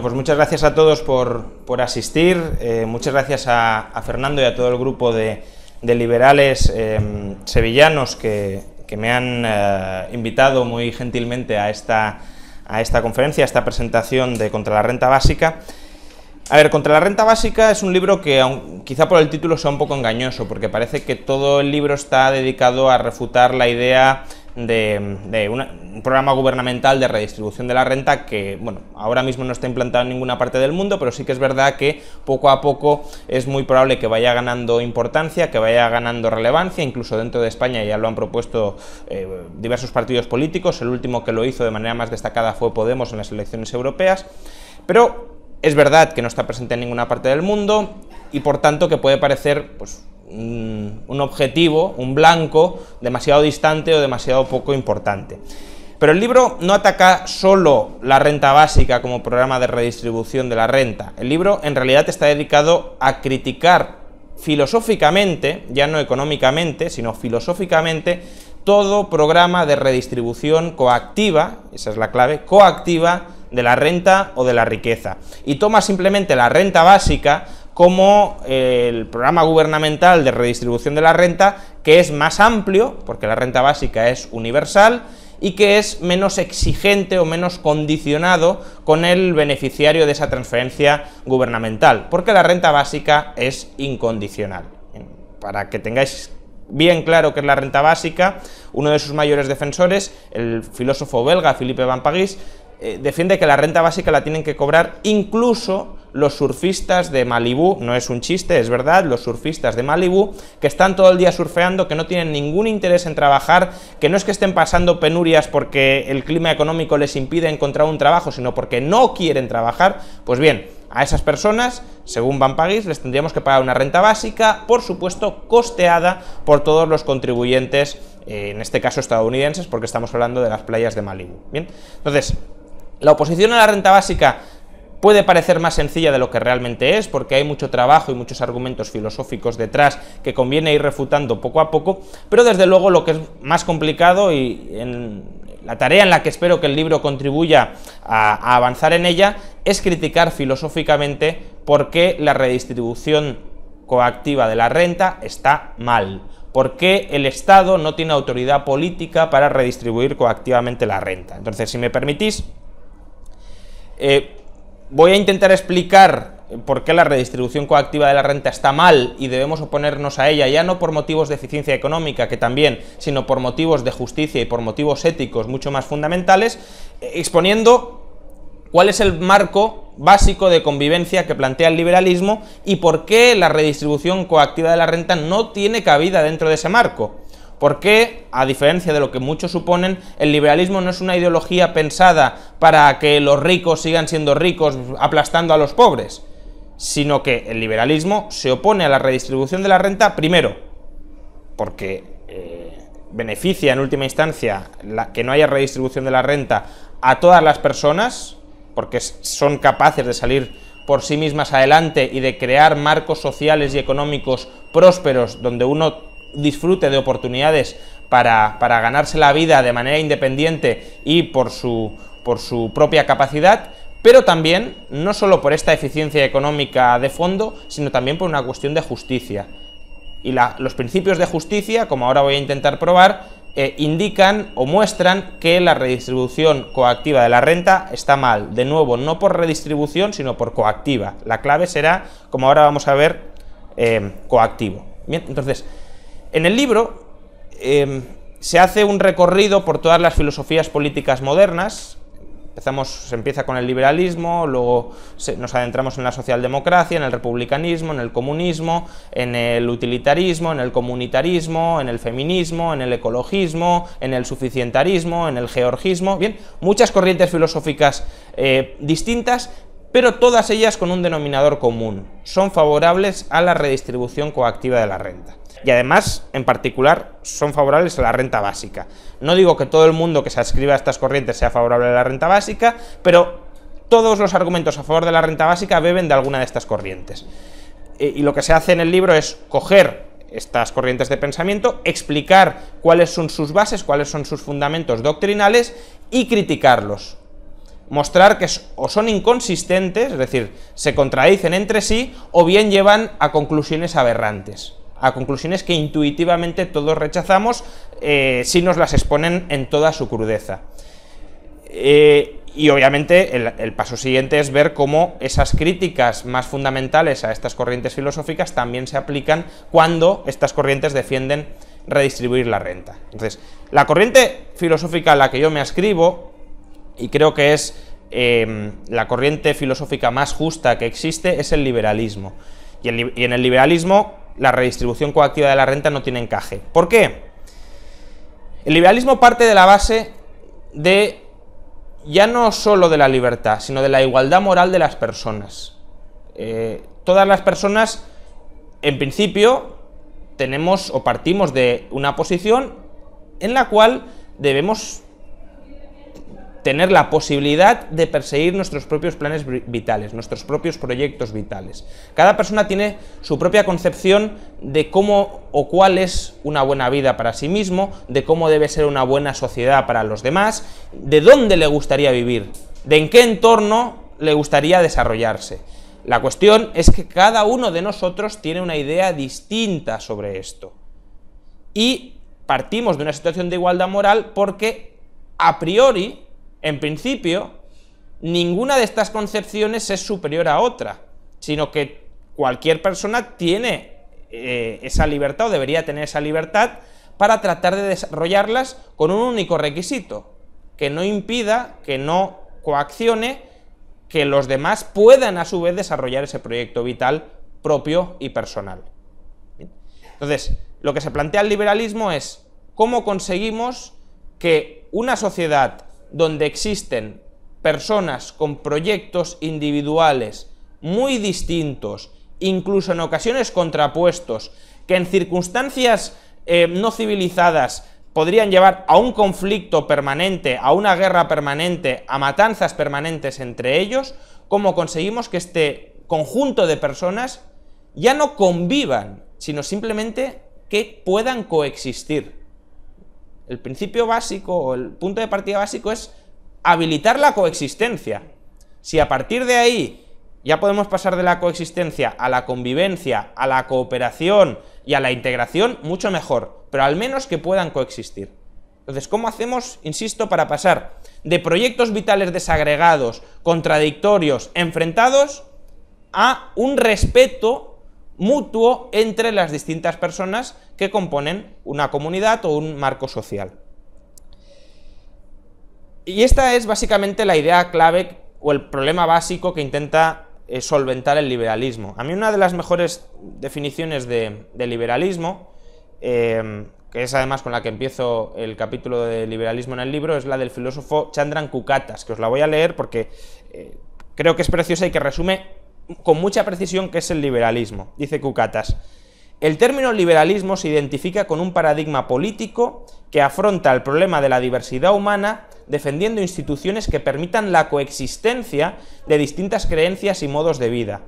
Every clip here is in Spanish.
pues muchas gracias a todos por asistir, muchas gracias a Fernando y a todo el grupo de liberales sevillanos que me han invitado muy gentilmente a esta conferencia, a esta presentación de Contra la Renta Básica. A ver, Contra la Renta Básica es un libro que, quizá por el título, sea un poco engañoso, porque parece que todo el libro está dedicado a refutar la idea de un programa gubernamental de redistribución de la renta que, bueno, ahora mismo no está implantado en ninguna parte del mundo, pero sí que es verdad que poco a poco es muy probable que vaya ganando importancia, que vaya ganando relevancia, incluso dentro de España ya lo han propuesto diversos partidos políticos. El último que lo hizo de manera más destacada fue Podemos en las elecciones europeas, pero es verdad que no está presente en ninguna parte del mundo y por tanto que puede parecer pues un objetivo, un blanco demasiado distante o demasiado poco importante. Pero el libro no ataca solo la renta básica como programa de redistribución de la renta. El libro en realidad está dedicado a criticar filosóficamente, ya no económicamente, sino filosóficamente, todo programa de redistribución coactiva, esa es la clave, coactiva de la renta o de la riqueza. Y toma simplemente la renta básica como el programa gubernamental de redistribución de la renta, que es más amplio, porque la renta básica es universal, y que es menos exigente o menos condicionado con el beneficiario de esa transferencia gubernamental, porque la renta básica es incondicional. Para que tengáis bien claro qué es la renta básica, uno de sus mayores defensores, el filósofo belga Philippe Van Parijs, defiende que la renta básica la tienen que cobrar incluso los surfistas de Malibú. No es un chiste, es verdad, los surfistas de Malibú, que están todo el día surfeando, que no tienen ningún interés en trabajar, que no es que estén pasando penurias porque el clima económico les impide encontrar un trabajo, sino porque no quieren trabajar. Pues bien, a esas personas, según Van Parijs, les tendríamos que pagar una renta básica, por supuesto, costeada por todos los contribuyentes, en este caso estadounidenses, porque estamos hablando de las playas de Malibú. Bien, entonces, la oposición a la renta básica puede parecer más sencilla de lo que realmente es, porque hay mucho trabajo y muchos argumentos filosóficos detrás que conviene ir refutando poco a poco, pero desde luego lo que es más complicado, y la tarea en la que espero que el libro contribuya a avanzar en ella, es criticar filosóficamente por qué la redistribución coactiva de la renta está mal, por qué el Estado no tiene autoridad política para redistribuir coactivamente la renta. Entonces, si me permitís, voy a intentar explicar por qué la redistribución coactiva de la renta está mal y debemos oponernos a ella, ya no por motivos de eficiencia económica, que también, sino por motivos de justicia y por motivos éticos mucho más fundamentales, exponiendo cuál es el marco básico de convivencia que plantea el liberalismo y por qué la redistribución coactiva de la renta no tiene cabida dentro de ese marco. Porque, a diferencia de lo que muchos suponen, el liberalismo no es una ideología pensada para que los ricos sigan siendo ricos aplastando a los pobres, sino que el liberalismo se opone a la redistribución de la renta, primero, porque beneficia en última instancia que no haya redistribución de la renta a todas las personas, porque son capaces de salir por sí mismas adelante y de crear marcos sociales y económicos prósperos donde uno disfrute de oportunidades para ganarse la vida de manera independiente y por su propia capacidad, pero también no solo por esta eficiencia económica de fondo, sino también por una cuestión de justicia. Y los principios de justicia, como ahora voy a intentar probar, indican o muestran que la redistribución coactiva de la renta está mal. De nuevo, no por redistribución, sino por coactiva. La clave será, como ahora vamos a ver, coactivo. Bien, entonces, en el libro se hace un recorrido por todas las filosofías políticas modernas. Se empieza con el liberalismo, luego nos adentramos en la socialdemocracia, en el republicanismo, en el comunismo, en el utilitarismo, en el comunitarismo, en el feminismo, en el ecologismo, en el suficientarismo, en el georgismo. Bien, muchas corrientes filosóficas distintas, pero todas ellas con un denominador común: son favorables a la redistribución coactiva de la renta. Y además, en particular, son favorables a la renta básica. No digo que todo el mundo que se adscriba a estas corrientes sea favorable a la renta básica, pero todos los argumentos a favor de la renta básica beben de alguna de estas corrientes. Y lo que se hace en el libro es coger estas corrientes de pensamiento, explicar cuáles son sus bases, cuáles son sus fundamentos doctrinales y criticarlos. mostrar que o son inconsistentes, es decir, se contradicen entre sí, o bien llevan a conclusiones aberrantes, a conclusiones que intuitivamente todos rechazamos si nos las exponen en toda su crudeza. Y obviamente el paso siguiente es ver cómo esas críticas más fundamentales a estas corrientes filosóficas también se aplican cuando estas corrientes defienden redistribuir la renta. Entonces, la corriente filosófica a la que yo me adscribo, y creo que es la corriente filosófica más justa que existe, es el liberalismo. Y en el liberalismo la redistribución coactiva de la renta no tiene encaje. ¿Por qué? El liberalismo parte de la base de ya no solo de la libertad, sino de la igualdad moral de las personas. Todas las personas, en principio, tenemos o partimos de una posición en la cual debemos tener la posibilidad de perseguir nuestros propios planes vitales, nuestros propios proyectos vitales. Cada persona tiene su propia concepción de cómo o cuál es una buena vida para sí mismo, de cómo debe ser una buena sociedad para los demás, de dónde le gustaría vivir, de en qué entorno le gustaría desarrollarse. La cuestión es que cada uno de nosotros tiene una idea distinta sobre esto. Y partimos de una situación de igualdad moral porque, a priori, en principio, ninguna de estas concepciones es superior a otra, sino que cualquier persona tiene esa libertad, o debería tener esa libertad, para tratar de desarrollarlas con un único requisito, que no impida, que no coaccione, que los demás puedan a su vez desarrollar ese proyecto vital propio y personal. Entonces, lo que se plantea el liberalismo es cómo conseguimos que una sociedad donde existen personas con proyectos individuales muy distintos, incluso en ocasiones contrapuestos, que en circunstancias no civilizadas podrían llevar a un conflicto permanente, a una guerra permanente, a matanzas permanentes entre ellos, cómo conseguimos que este conjunto de personas ya no convivan, sino simplemente que puedan coexistir. El principio básico, o el punto de partida básico, es habilitar la coexistencia. Si a partir de ahí ya podemos pasar de la coexistencia a la convivencia, a la cooperación y a la integración, mucho mejor, pero al menos que puedan coexistir. Entonces, ¿cómo hacemos, insisto, para pasar de proyectos vitales desagregados, contradictorios, enfrentados, a un respeto mutuo entre las distintas personas que componen una comunidad o un marco social? Y esta es básicamente la idea clave o el problema básico que intenta solventar el liberalismo. A mí una de las mejores definiciones de liberalismo, que es además con la que empiezo el capítulo de liberalismo en el libro, es la del filósofo Chandran Kukatas, que os la voy a leer porque creo que es preciosa y que resume con mucha precisión qué es el liberalismo. Dice Kukatas: el término liberalismo se identifica con un paradigma político que afronta el problema de la diversidad humana defendiendo instituciones que permitan la coexistencia de distintas creencias y modos de vida.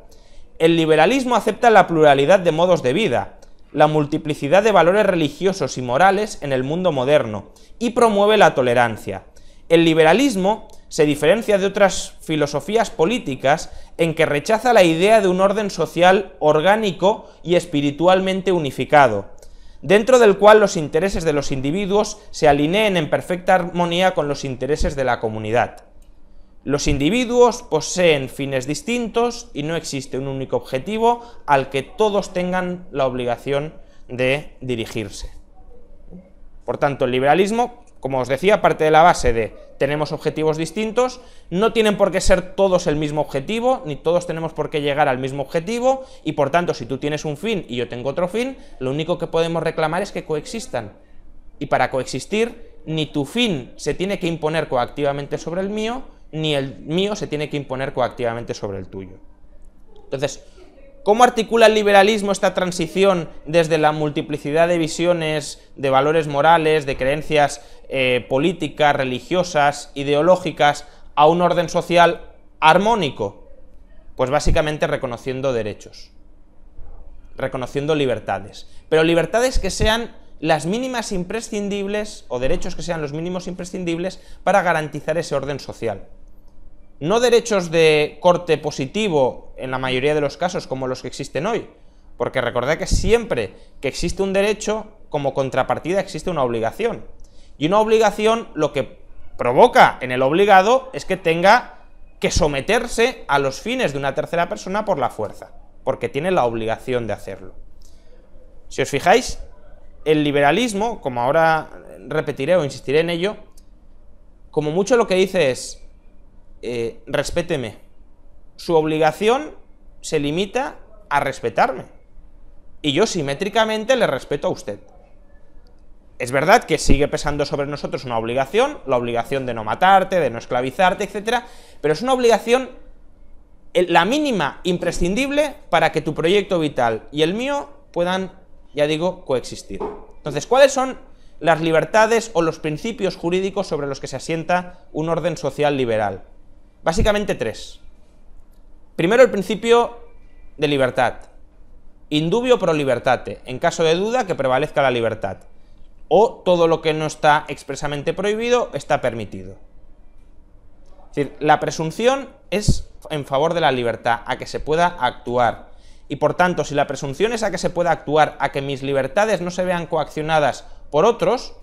El liberalismo acepta la pluralidad de modos de vida, la multiplicidad de valores religiosos y morales en el mundo moderno, y promueve la tolerancia. El liberalismo se diferencia de otras filosofías políticas en que rechaza la idea de un orden social orgánico y espiritualmente unificado, dentro del cual los intereses de los individuos se alineen en perfecta armonía con los intereses de la comunidad. Los individuos poseen fines distintos y no existe un único objetivo al que todos tengan la obligación de dirigirse. Por tanto, el liberalismo, como os decía, parte de la base de tenemos objetivos distintos, no tienen por qué ser todos el mismo objetivo, ni todos tenemos por qué llegar al mismo objetivo, y por tanto, si tú tienes un fin y yo tengo otro fin, lo único que podemos reclamar es que coexistan. Y para coexistir, ni tu fin se tiene que imponer coactivamente sobre el mío, ni el mío se tiene que imponer coactivamente sobre el tuyo. Entonces, ¿cómo articula el liberalismo esta transición desde la multiplicidad de visiones, de valores morales, de creencias políticas, religiosas, ideológicas, a un orden social armónico? Pues básicamente reconociendo derechos, reconociendo libertades, pero libertades que sean las mínimas imprescindibles, o derechos que sean los mínimos imprescindibles para garantizar ese orden social. no derechos de corte positivo en la mayoría de los casos como los que existen hoy, porque recordad que siempre que existe un derecho, como contrapartida existe una obligación, y una obligación lo que provoca en el obligado es que tenga que someterse a los fines de una tercera persona por la fuerza, porque tiene la obligación de hacerlo. Si os fijáis, el liberalismo, como ahora repetiré o insistiré en ello, como mucho lo que dice es, respéteme. Su obligación se limita a respetarme, y yo simétricamente le respeto a usted. Es verdad que sigue pesando sobre nosotros una obligación, la obligación de no matarte, de no esclavizarte, etc., pero es una obligación la mínima imprescindible para que tu proyecto vital y el mío puedan, ya digo, coexistir. Entonces, ¿cuáles son las libertades o los principios jurídicos sobre los que se asienta un orden social liberal? Básicamente tres. Primero, el principio de libertad. Indubio pro libertate, en caso de duda que prevalezca la libertad. O todo lo que no está expresamente prohibido está permitido. Es decir, la presunción es en favor de la libertad, a que se pueda actuar. Y por tanto, si la presunción es a que se pueda actuar, a que mis libertades no se vean coaccionadas por otros,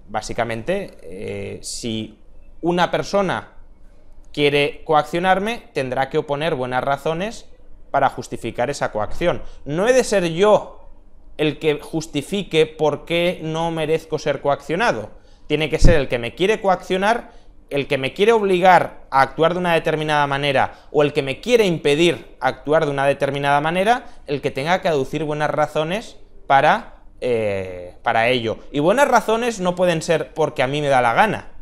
básicamente, si una persona quiere coaccionarme, tendrá que oponer buenas razones para justificar esa coacción. No he de ser yo el que justifique por qué no merezco ser coaccionado. Tiene que ser el que me quiere coaccionar, el que me quiere obligar a actuar de una determinada manera, o el que me quiere impedir actuar de una determinada manera, el que tenga que aducir buenas razones para ello. Y buenas razones no pueden ser porque a mí me da la gana,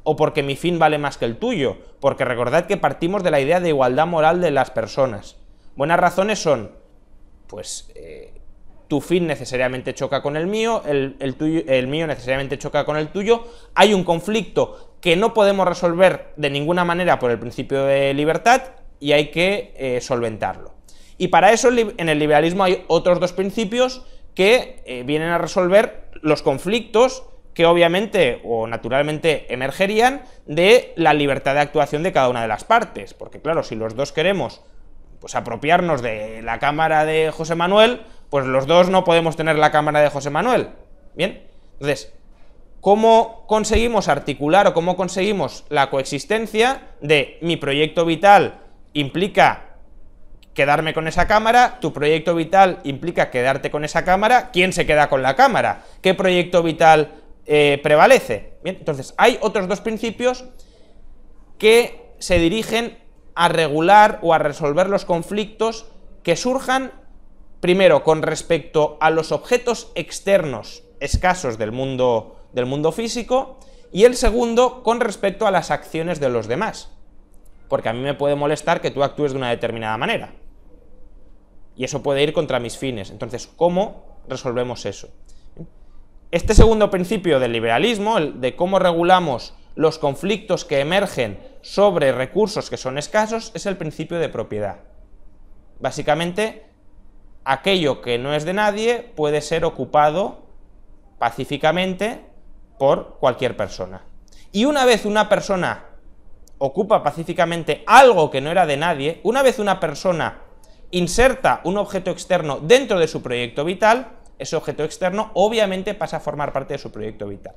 o porque mi fin vale más que el tuyo, porque recordad que partimos de la idea de igualdad moral de las personas. Buenas razones son, pues, tu fin necesariamente choca con el mío, el mío necesariamente choca con el tuyo, hay un conflicto que no podemos resolver de ninguna manera por el principio de libertad y hay que solventarlo. Y para eso en el liberalismo hay otros dos principios que vienen a resolver los conflictos que obviamente o naturalmente emergerían de la libertad de actuación de cada una de las partes, porque claro, si los dos queremos pues apropiarnos de la cámara de José Manuel, pues los dos no podemos tener la cámara de José Manuel. Bien, entonces, ¿cómo conseguimos articular o cómo conseguimos la coexistencia de mi proyecto vital implica quedarme con esa cámara, tu proyecto vital implica quedarte con esa cámara, ¿quién se queda con la cámara? ¿Qué proyecto vital prevalece? Bien, entonces, hay otros dos principios que se dirigen a regular o a resolver los conflictos que surjan, primero, con respecto a los objetos externos escasos del mundo físico, y el segundo, con respecto a las acciones de los demás. Porque a mí me puede molestar que tú actúes de una determinada manera, y eso puede ir contra mis fines. Entonces, ¿cómo resolvemos eso? Este segundo principio del liberalismo, el de cómo regulamos los conflictos que emergen sobre recursos que son escasos, es el principio de propiedad. Básicamente, aquello que no es de nadie puede ser ocupado pacíficamente por cualquier persona. Y una vez una persona ocupa pacíficamente algo que no era de nadie, una vez una persona inserta un objeto externo dentro de su proyecto vital, ese objeto externo obviamente pasa a formar parte de su proyecto vital.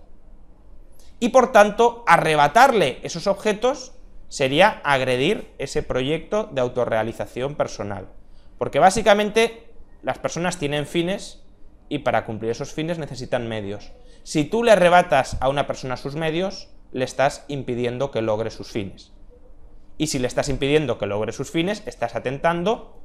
Y por tanto, arrebatarle esos objetos sería agredir ese proyecto de autorrealización personal. Porque básicamente las personas tienen fines y para cumplir esos fines necesitan medios. Si tú le arrebatas a una persona sus medios, le estás impidiendo que logre sus fines. Y si le estás impidiendo que logre sus fines, estás atentando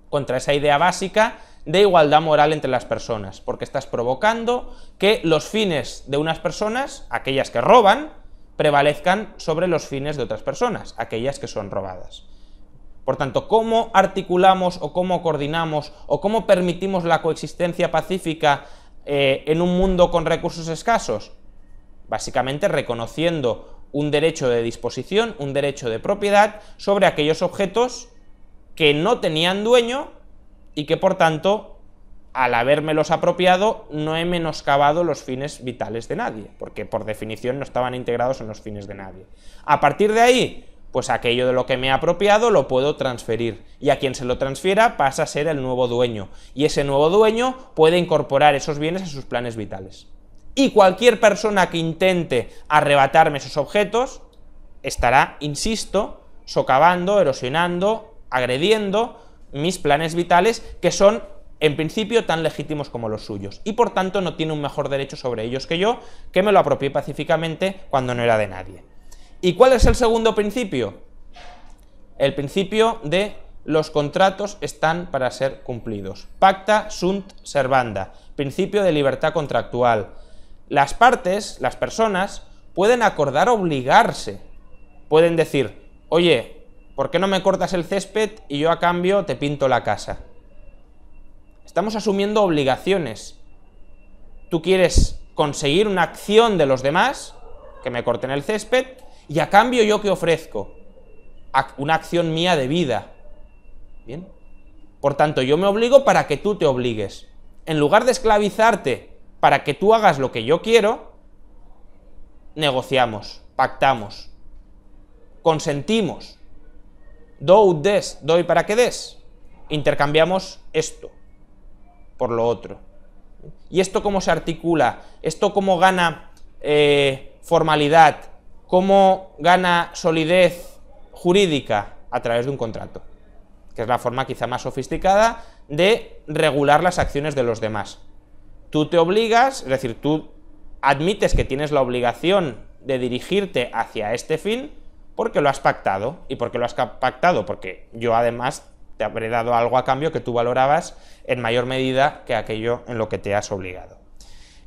contra esa idea básica de igualdad moral entre las personas, porque estás provocando que los fines de unas personas, aquellas que roban, prevalezcan sobre los fines de otras personas, aquellas que son robadas. Por tanto, ¿cómo articulamos o cómo coordinamos o cómo permitimos la coexistencia pacífica en un mundo con recursos escasos? Básicamente reconociendo un derecho de disposición, un derecho de propiedad sobre aquellos objetos que no tenían dueño y que por tanto al habérmelos apropiado, no he menoscabado los fines vitales de nadie, porque por definición no estaban integrados en los fines de nadie. A partir de ahí, pues aquello de lo que me he apropiado lo puedo transferir, y a quien se lo transfiera pasa a ser el nuevo dueño, y ese nuevo dueño puede incorporar esos bienes a sus planes vitales. Y cualquier persona que intente arrebatarme esos objetos estará, insisto, socavando, erosionando, agrediendo mis planes vitales, que son en principio tan legítimos como los suyos, y por tanto no tiene un mejor derecho sobre ellos que yo, que me lo apropié pacíficamente cuando no era de nadie. ¿Y cuál es el segundo principio? El principio de los contratos están para ser cumplidos. Pacta sunt servanda, principio de libertad contractual. Las partes, las personas, pueden acordar obligarse. Pueden decir, oye, ¿por qué no me cortas el césped y yo a cambio te pinto la casa? Estamos asumiendo obligaciones. Tú quieres conseguir una acción de los demás, que me corten el césped, y a cambio ¿yo qué ofrezco? Una acción mía de vida. ¿Bien? Por tanto, yo me obligo para que tú te obligues. En lugar de esclavizarte para que tú hagas lo que yo quiero, negociamos, pactamos, consentimos. Do ut des, doy para que des. Intercambiamos esto por lo otro. ¿Y esto cómo se articula? ¿Esto cómo gana formalidad? ¿Cómo gana solidez jurídica? A través de un contrato, que es la forma quizá más sofisticada de regular las acciones de los demás. Tú te obligas, es decir, tú admites que tienes la obligación de dirigirte hacia este fin porque lo has pactado. ¿Y por qué lo has pactado? Porque yo además te habré dado algo a cambio que tú valorabas en mayor medida que aquello en lo que te has obligado.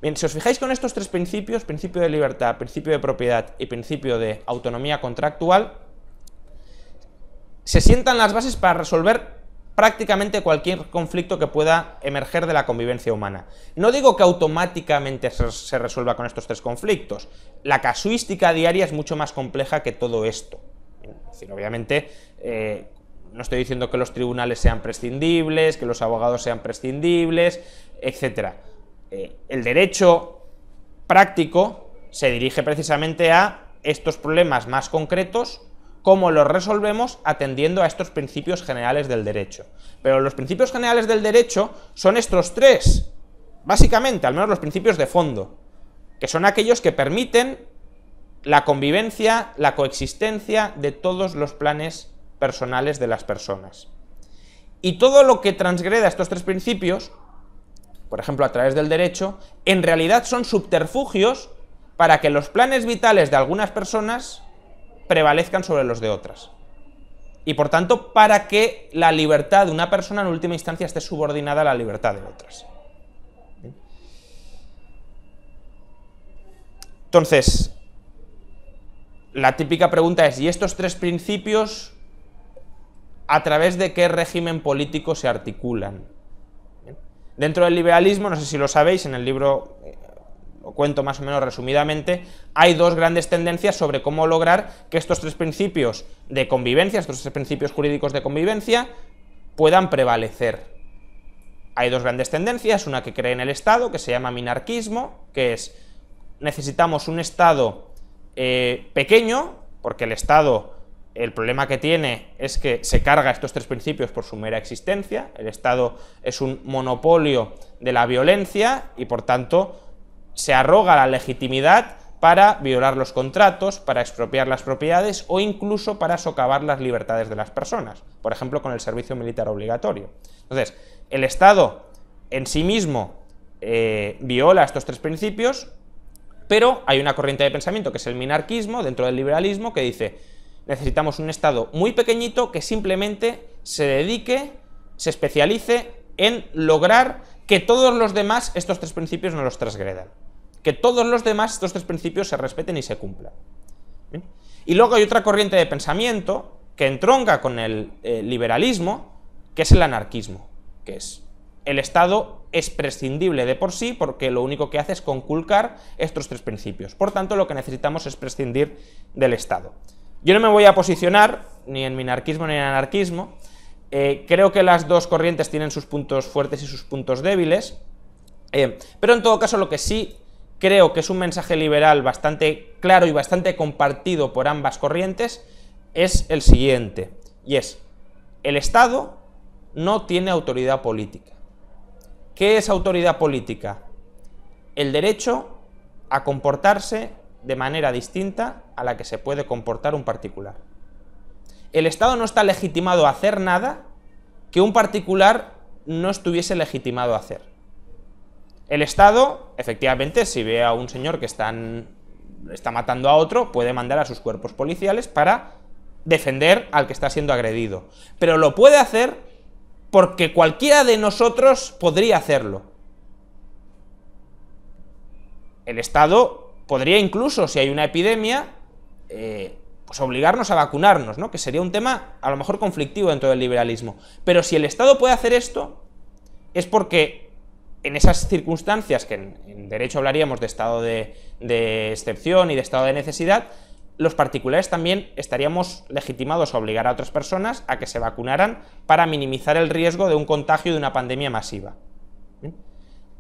Bien, si os fijáis con estos tres principios, principio de libertad, principio de propiedad y principio de autonomía contractual, se sientan las bases para resolver prácticamente cualquier conflicto que pueda emerger de la convivencia humana. No digo que automáticamente se resuelva con estos tres conflictos. La casuística diaria es mucho más compleja que todo esto. Es decir, obviamente, no estoy diciendo que los tribunales sean prescindibles, que los abogados sean prescindibles, etc. El derecho práctico se dirige precisamente a estos problemas más concretos, cómo los resolvemos atendiendo a estos principios generales del derecho. Pero los principios generales del derecho son estos tres, básicamente, al menos los principios de fondo, que son aquellos que permiten la convivencia, la coexistencia de todos los planes personales de las personas. Y todo lo que transgreda estos tres principios, por ejemplo a través del derecho, en realidad son subterfugios para que los planes vitales de algunas personas prevalezcan sobre los de otras. Y por tanto, para que la libertad de una persona en última instancia esté subordinada a la libertad de otras. Entonces, la típica pregunta es, ¿y estos tres principios a través de qué régimen político se articulan? Dentro del liberalismo, no sé si lo sabéis, en el libro lo cuento más o menos resumidamente, hay dos grandes tendencias sobre cómo lograr que estos tres principios de convivencia, estos tres principios jurídicos de convivencia, puedan prevalecer. Hay dos grandes tendencias, una que cree en el Estado, que se llama minarquismo, que es, necesitamos un Estado pequeño, porque el Estado, el problema que tiene es que se carga estos tres principios por su mera existencia, el Estado es un monopolio de la violencia y por tanto se arroga la legitimidad para violar los contratos, para expropiar las propiedades o incluso para socavar las libertades de las personas, por ejemplo con el servicio militar obligatorio. Entonces, el Estado en sí mismo viola estos tres principios, pero hay una corriente de pensamiento que es el minarquismo dentro del liberalismo que dice: necesitamos un Estado muy pequeñito que simplemente se dedique, se especialice en lograr que todos los demás estos tres principios no los transgredan, que todos los demás estos tres principios se respeten y se cumplan. ¿Bien? Y luego hay otra corriente de pensamiento que entronca con el liberalismo, que es el anarquismo, que es el Estado es prescindible de por sí porque lo único que hace es conculcar estos tres principios. Por tanto, lo que necesitamos es prescindir del Estado. Yo no me voy a posicionar ni en minarquismo ni en anarquismo, Creo que las dos corrientes tienen sus puntos fuertes y sus puntos débiles, pero en todo caso lo que sí creo que es un mensaje liberal bastante claro y bastante compartido por ambas corrientes es el siguiente, y es: el Estado no tiene autoridad política. ¿Qué es autoridad política? El derecho a comportarse de manera distinta a la que se puede comportar un particular. El Estado no está legitimado a hacer nada que un particular no estuviese legitimado a hacer. El Estado, efectivamente, si ve a un señor que está matando a otro, puede mandar a sus cuerpos policiales para defender al que está siendo agredido. Pero lo puede hacer porque cualquiera de nosotros podría hacerlo. El Estado podría incluso, si hay una epidemia, pues obligarnos a vacunarnos, ¿no? Que sería un tema a lo mejor conflictivo dentro del liberalismo. Pero si el Estado puede hacer esto, es porque en esas circunstancias, que en derecho hablaríamos de estado de excepción y de estado de necesidad, los particulares también estaríamos legitimados a obligar a otras personas a que se vacunaran para minimizar el riesgo de un contagio de una pandemia masiva.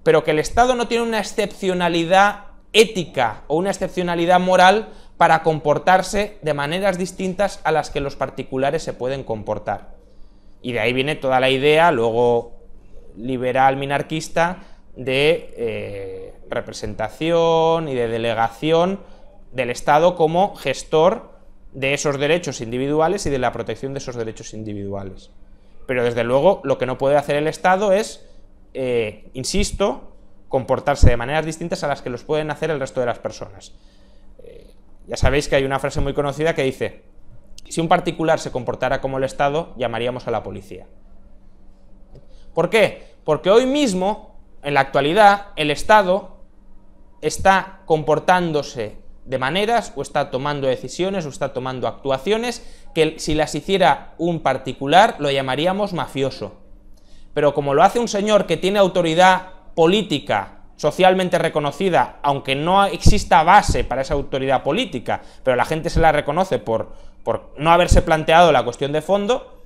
Pero que el Estado no tiene una excepcionalidad ética o una excepcionalidad moral para comportarse de maneras distintas a las que los particulares se pueden comportar. Y de ahí viene toda la idea, luego liberal minarquista, de representación y de delegación del Estado como gestor de esos derechos individuales y de la protección de esos derechos individuales. Pero desde luego lo que no puede hacer el Estado es, insisto, comportarse de maneras distintas a las que los pueden hacer el resto de las personas. Ya sabéis que hay una frase muy conocida que dice: si un particular se comportara como el Estado, llamaríamos a la policía. ¿Por qué? Porque hoy mismo, en la actualidad, el Estado está comportándose de maneras, o está tomando decisiones, o está tomando actuaciones que si las hiciera un particular lo llamaríamos mafioso. Pero como lo hace un señor que tiene autoridad política socialmente reconocida, aunque no exista base para esa autoridad política, pero la gente se la reconoce por no haberse planteado la cuestión de fondo,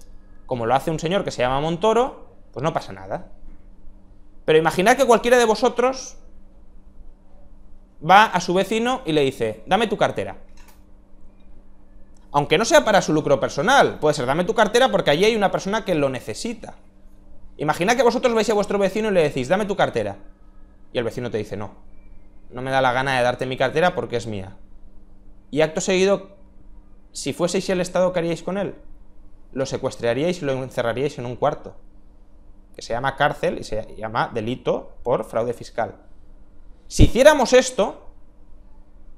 como lo hace un señor que se llama Montoro, pues no pasa nada. Pero imaginad que cualquiera de vosotros va a su vecino y le dice: dame tu cartera. Aunque no sea para su lucro personal, puede ser: dame tu cartera porque allí hay una persona que lo necesita. Imaginad que vosotros vais a vuestro vecino y le decís: dame tu cartera. Y el vecino te dice: no me da la gana de darte mi cartera porque es mía. Y acto seguido, si fueseis el Estado, ¿qué haríais con él? Lo secuestraríais y lo encerraríais en un cuarto, que se llama cárcel y se llama delito por fraude fiscal. Si hiciéramos esto,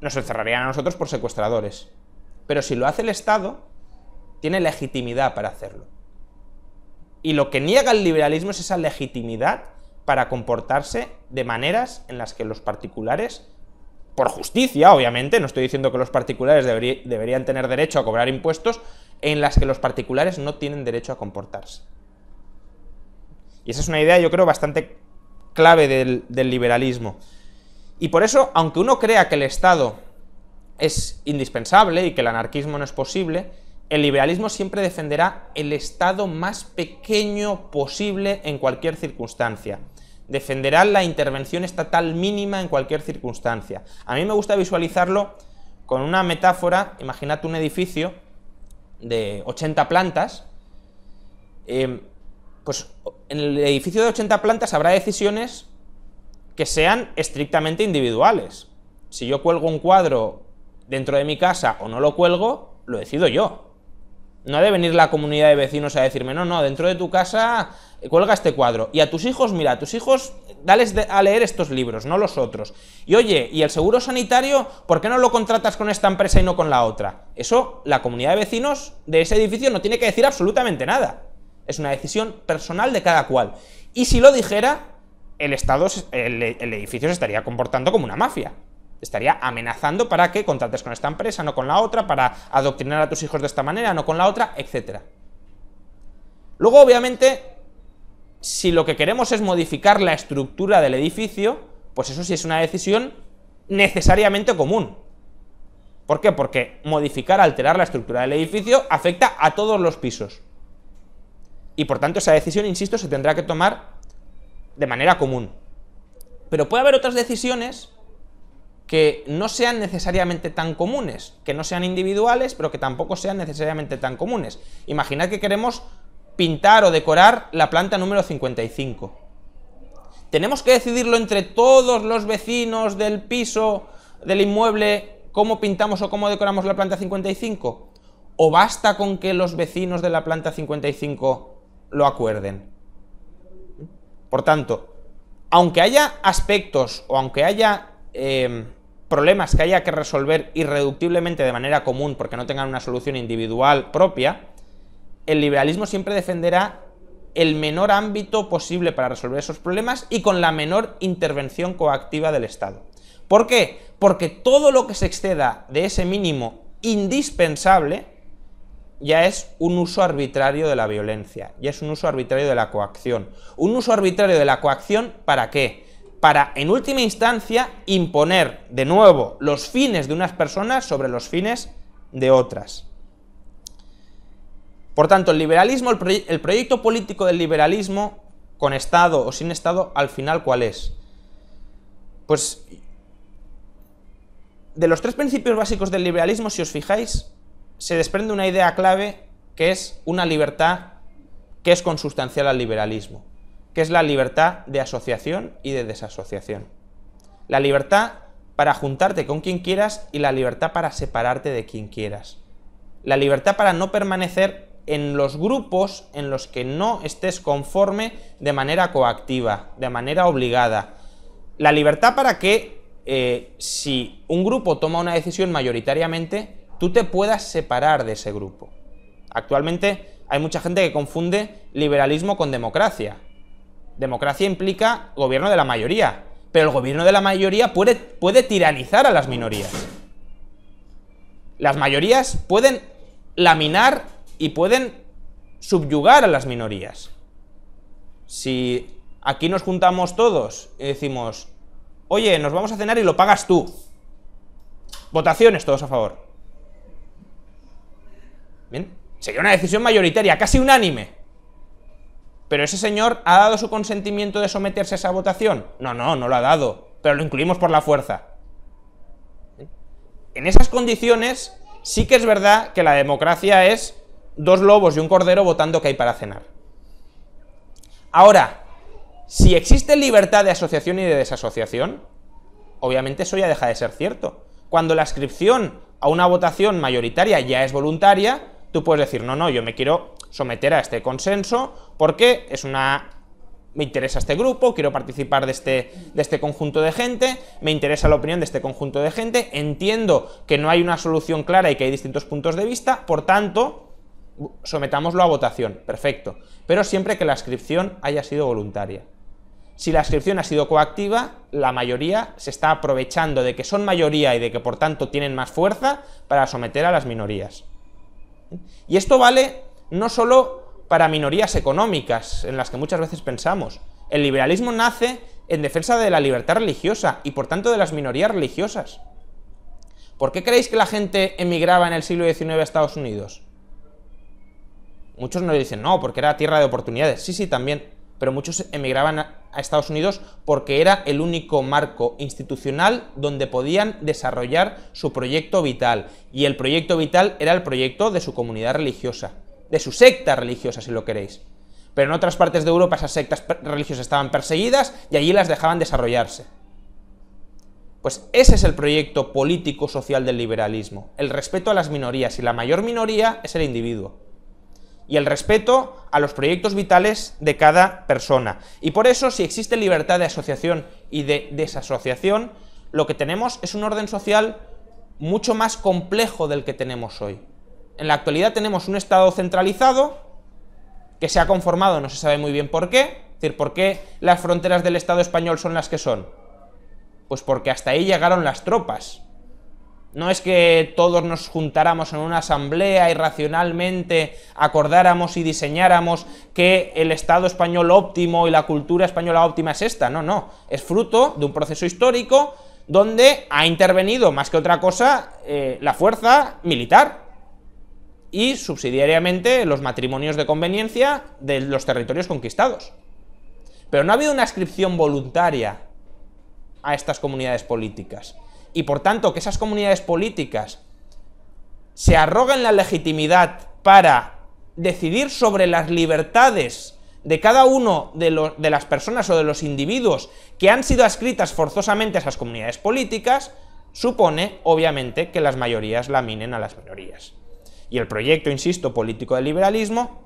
nos encerrarían a nosotros por secuestradores. Pero si lo hace el Estado, tiene legitimidad para hacerlo. Y lo que niega el liberalismo es esa legitimidad para comportarse de maneras en las que los particulares, por justicia, obviamente, no estoy diciendo que los particulares deberían tener derecho a cobrar impuestos, en las que los particulares no tienen derecho a comportarse. Y esa es una idea, yo creo, bastante clave del liberalismo. Y por eso, aunque uno crea que el Estado es indispensable y que el anarquismo no es posible, el liberalismo siempre defenderá el Estado más pequeño posible en cualquier circunstancia. Defenderá la intervención estatal mínima en cualquier circunstancia. A mí me gusta visualizarlo con una metáfora. Imaginad un edificio de 80 plantas. Pues en el edificio de 80 plantas habrá decisiones que sean estrictamente individuales. Si yo cuelgo un cuadro dentro de mi casa o no lo cuelgo, lo decido yo. No ha de venir la comunidad de vecinos a decirme: no, dentro de tu casa cuelga este cuadro. Y a tus hijos, mira, a tus hijos dales a leer estos libros, no los otros. Y oye, ¿y el seguro sanitario, por qué no lo contratas con esta empresa y no con la otra? Eso, la comunidad de vecinos de ese edificio no tiene que decir absolutamente nada. Es una decisión personal de cada cual. Y si lo dijera, el Estado, el edificio se estaría comportando como una mafia. Estaría amenazando para que contrates con esta empresa, no con la otra, para adoctrinar a tus hijos de esta manera, no con la otra, etc. Luego, obviamente, si lo que queremos es modificar la estructura del edificio, pues eso sí es una decisión necesariamente común. ¿Por qué? Porque modificar, alterar la estructura del edificio afecta a todos los pisos. y por tanto esa decisión, insisto, se tendrá que tomar de manera común. Pero puede haber otras decisiones que no sean necesariamente tan comunes, que no sean individuales, pero que tampoco sean necesariamente tan comunes. Imaginad que queremos pintar o decorar la planta número 55. ¿Tenemos que decidirlo entre todos los vecinos del piso, del inmueble, cómo pintamos o cómo decoramos la planta 55? ¿O basta con que los vecinos de la planta 55 lo acuerden? Por tanto, aunque haya aspectos o aunque haya problemas que haya que resolver irreductiblemente de manera común porque no tengan una solución individual propia, el liberalismo siempre defenderá el menor ámbito posible para resolver esos problemas y con la menor intervención coactiva del Estado. ¿Por qué? Porque todo lo que se exceda de ese mínimo indispensable ya es un uso arbitrario de la violencia, ya es un uso arbitrario de la coacción. ¿Un uso arbitrario de la coacción para qué? Para, en última instancia, imponer de nuevo los fines de unas personas sobre los fines de otras. Por tanto, el liberalismo, el proyecto político del liberalismo, con Estado o sin Estado, al final, ¿cuál es? Pues, de los tres principios básicos del liberalismo, si os fijáis, se desprende una idea clave que es una libertad que es consustancial al liberalismo, que es la libertad de asociación y de desasociación. La libertad para juntarte con quien quieras y la libertad para separarte de quien quieras. La libertad para no permanecer en los grupos en los que no estés conforme de manera coactiva, de manera obligada. La libertad para que, si un grupo toma una decisión mayoritariamente, tú te puedas separar de ese grupo. Actualmente hay mucha gente que confunde liberalismo con democracia. Democracia implica gobierno de la mayoría, pero el gobierno de la mayoría puede tiranizar a las minorías. Las mayorías pueden laminar y pueden subyugar a las minorías. Si aquí nos juntamos todos y decimos, oye, nos vamos a cenar y lo pagas tú. Votaciones, todos a favor. Bien, sería una decisión mayoritaria, casi unánime. ¿Pero ese señor ha dado su consentimiento de someterse a esa votación? No, no lo ha dado, pero lo incluimos por la fuerza. En esas condiciones, sí que es verdad que la democracia es dos lobos y un cordero votando qué hay para cenar. Ahora, si existe libertad de asociación y de desasociación, obviamente eso ya deja de ser cierto. Cuando la adscripción a una votación mayoritaria ya es voluntaria, tú puedes decir, no, yo me quiero someter a este consenso porque me interesa este grupo, quiero participar de este conjunto de gente, me interesa la opinión de este conjunto de gente, entiendo que no hay una solución clara y que hay distintos puntos de vista, por tanto, sometámoslo a votación, perfecto, pero siempre que la adscripción haya sido voluntaria. Si la adscripción ha sido coactiva, la mayoría se está aprovechando de que son mayoría y de que por tanto tienen más fuerza para someter a las minorías. Y esto vale no solo para minorías económicas, en las que muchas veces pensamos. El liberalismo nace en defensa de la libertad religiosa y por tanto de las minorías religiosas. ¿Por qué creéis que la gente emigraba en el siglo XIX a Estados Unidos? Muchos nos dicen, no, porque era tierra de oportunidades. Sí, también, pero muchos emigraban a Estados Unidos porque era el único marco institucional donde podían desarrollar su proyecto vital. Y el proyecto vital era el proyecto de su comunidad religiosa, de su secta religiosa, si lo queréis. Pero en otras partes de Europa esas sectas religiosas estaban perseguidas y allí las dejaban desarrollarse. Pues ese es el proyecto político-social del liberalismo, el respeto a las minorías, y la mayor minoría es el individuo. Y el respeto a los proyectos vitales de cada persona. Y por eso, si existe libertad de asociación y de desasociación, lo que tenemos es un orden social mucho más complejo del que tenemos hoy. En la actualidad tenemos un Estado centralizado que se ha conformado, no se sabe muy bien por qué. Es decir, ¿por qué las fronteras del Estado español son las que son? Pues porque hasta ahí llegaron las tropas. No es que todos nos juntáramos en una asamblea y racionalmente acordáramos y diseñáramos que el Estado español óptimo y la cultura española óptima es esta. No. Es fruto de un proceso histórico donde ha intervenido, más que otra cosa, la fuerza militar. y subsidiariamente los matrimonios de conveniencia de los territorios conquistados. Pero no ha habido una adscripción voluntaria a estas comunidades políticas. Y por tanto, que esas comunidades políticas se arroguen la legitimidad para decidir sobre las libertades de cada uno de las personas o de los individuos que han sido adscritas forzosamente a esas comunidades políticas, supone, obviamente, que las mayorías laminen a las minorías. Y el proyecto, insisto, político del liberalismo,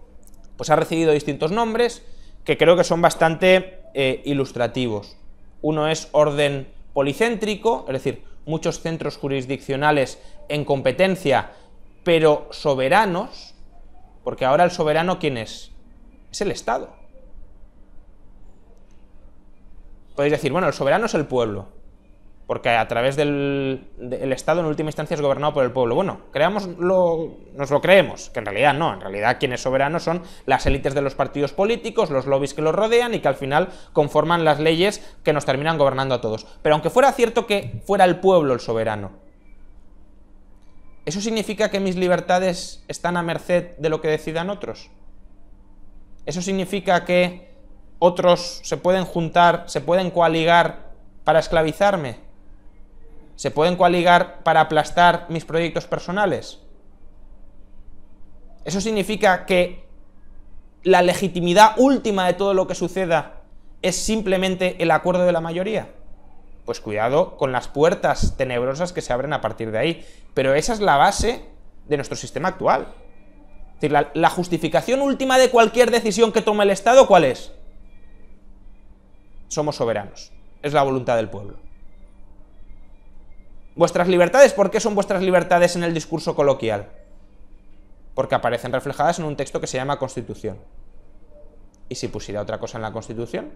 pues ha recibido distintos nombres que creo que son bastante ilustrativos. Uno es orden policéntrico, es decir, muchos centros jurisdiccionales en competencia, pero soberanos, porque ahora el soberano, ¿quién es? Es el Estado. Podéis decir, bueno, el soberano es el pueblo, porque a través del Estado en última instancia es gobernado por el pueblo. Bueno, nos lo creemos, que en realidad no, en realidad quienes soberanos son las élites de los partidos políticos, los lobbies que los rodean y que al final conforman las leyes que nos terminan gobernando a todos. Pero aunque fuera cierto que fuera el pueblo el soberano, ¿eso significa que mis libertades están a merced de lo que decidan otros? ¿Eso significa que otros se pueden juntar, se pueden coaligar para esclavizarme? ¿Se pueden coaligar para aplastar mis proyectos personales? ¿Eso significa que la legitimidad última de todo lo que suceda es simplemente el acuerdo de la mayoría? Pues cuidado con las puertas tenebrosas que se abren a partir de ahí. Pero esa es la base de nuestro sistema actual. Es decir, la justificación última de cualquier decisión que tome el Estado, ¿cuál es? Somos soberanos. Es la voluntad del pueblo. ¿Vuestras libertades? ¿Por qué son vuestras libertades en el discurso coloquial? Porque aparecen reflejadas en un texto que se llama Constitución. ¿Y si pusiera otra cosa en la Constitución?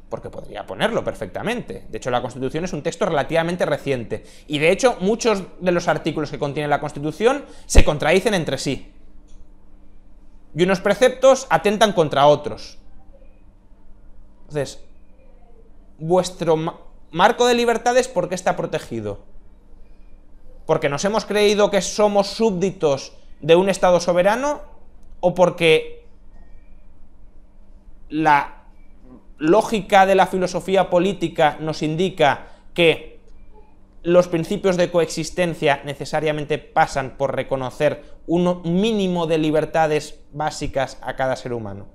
Porque podría ponerlo perfectamente. De hecho, la Constitución es un texto relativamente reciente. Y de hecho, muchos de los artículos que contiene la Constitución se contradicen entre sí. Y unos preceptos atentan contra otros. Entonces, vuestro marco de libertades, ¿por qué está protegido? ¿Porque nos hemos creído que somos súbditos de un Estado soberano? ¿O porque la lógica de la filosofía política nos indica que los principios de coexistencia necesariamente pasan por reconocer un mínimo de libertades básicas a cada ser humano?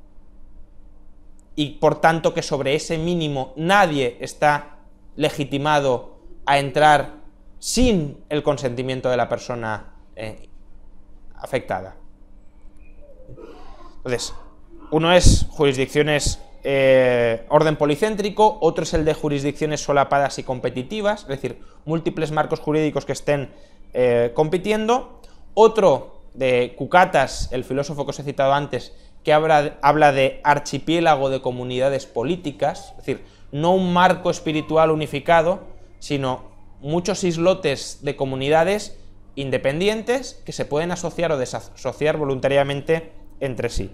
Y por tanto que sobre ese mínimo nadie está legitimado a entrar sin el consentimiento de la persona afectada. Entonces, uno es jurisdicciones orden policéntrico, otro es el de jurisdicciones solapadas y competitivas, es decir, múltiples marcos jurídicos que estén compitiendo. Otro de Cucatas, el filósofo que os he citado antes, que habla de archipiélago de comunidades políticas, es decir, no un marco espiritual unificado, sino muchos islotes de comunidades independientes que se pueden asociar o desasociar voluntariamente entre sí.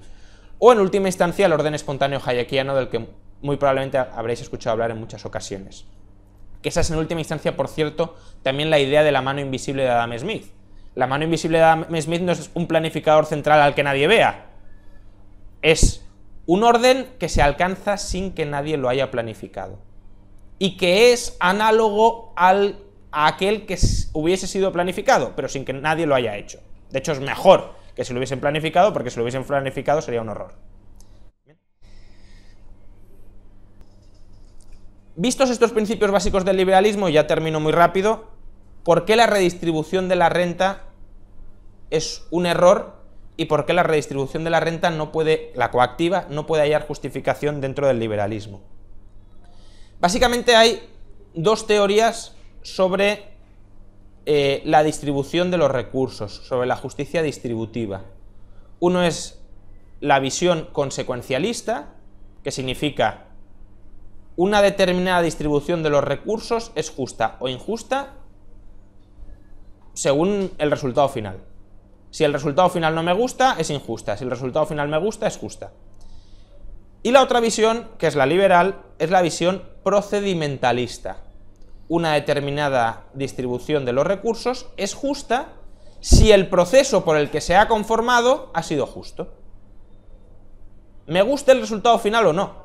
O en última instancia el orden espontáneo hayekiano, del que muy probablemente habréis escuchado hablar en muchas ocasiones. Que esa es en última instancia, por cierto, también la idea de la mano invisible de Adam Smith. La mano invisible de Adam Smith no es un planificador central al que nadie vea. Es un orden que se alcanza sin que nadie lo haya planificado. Y que es análogo a aquel que hubiese sido planificado, pero sin que nadie lo haya hecho. De hecho, es mejor que si lo hubiesen planificado, porque si lo hubiesen planificado sería un horror. Vistos estos principios básicos del liberalismo, y ya termino muy rápido, ¿por qué la redistribución de la renta es un error y por qué la redistribución de la renta la coactiva, no puede hallar justificación dentro del liberalismo? Básicamente hay dos teorías sobre la distribución de los recursos, sobre la justicia distributiva. Uno es la visión consecuencialista, que significa una determinada distribución de los recursos es justa o injusta según el resultado final. Si el resultado final no me gusta, es injusta. Si el resultado final me gusta, es justa. Y la otra visión, que es la liberal, es la visión procedimentalista. Una determinada distribución de los recursos es justa si el proceso por el que se ha conformado ha sido justo. ¿Me gusta el resultado final o no?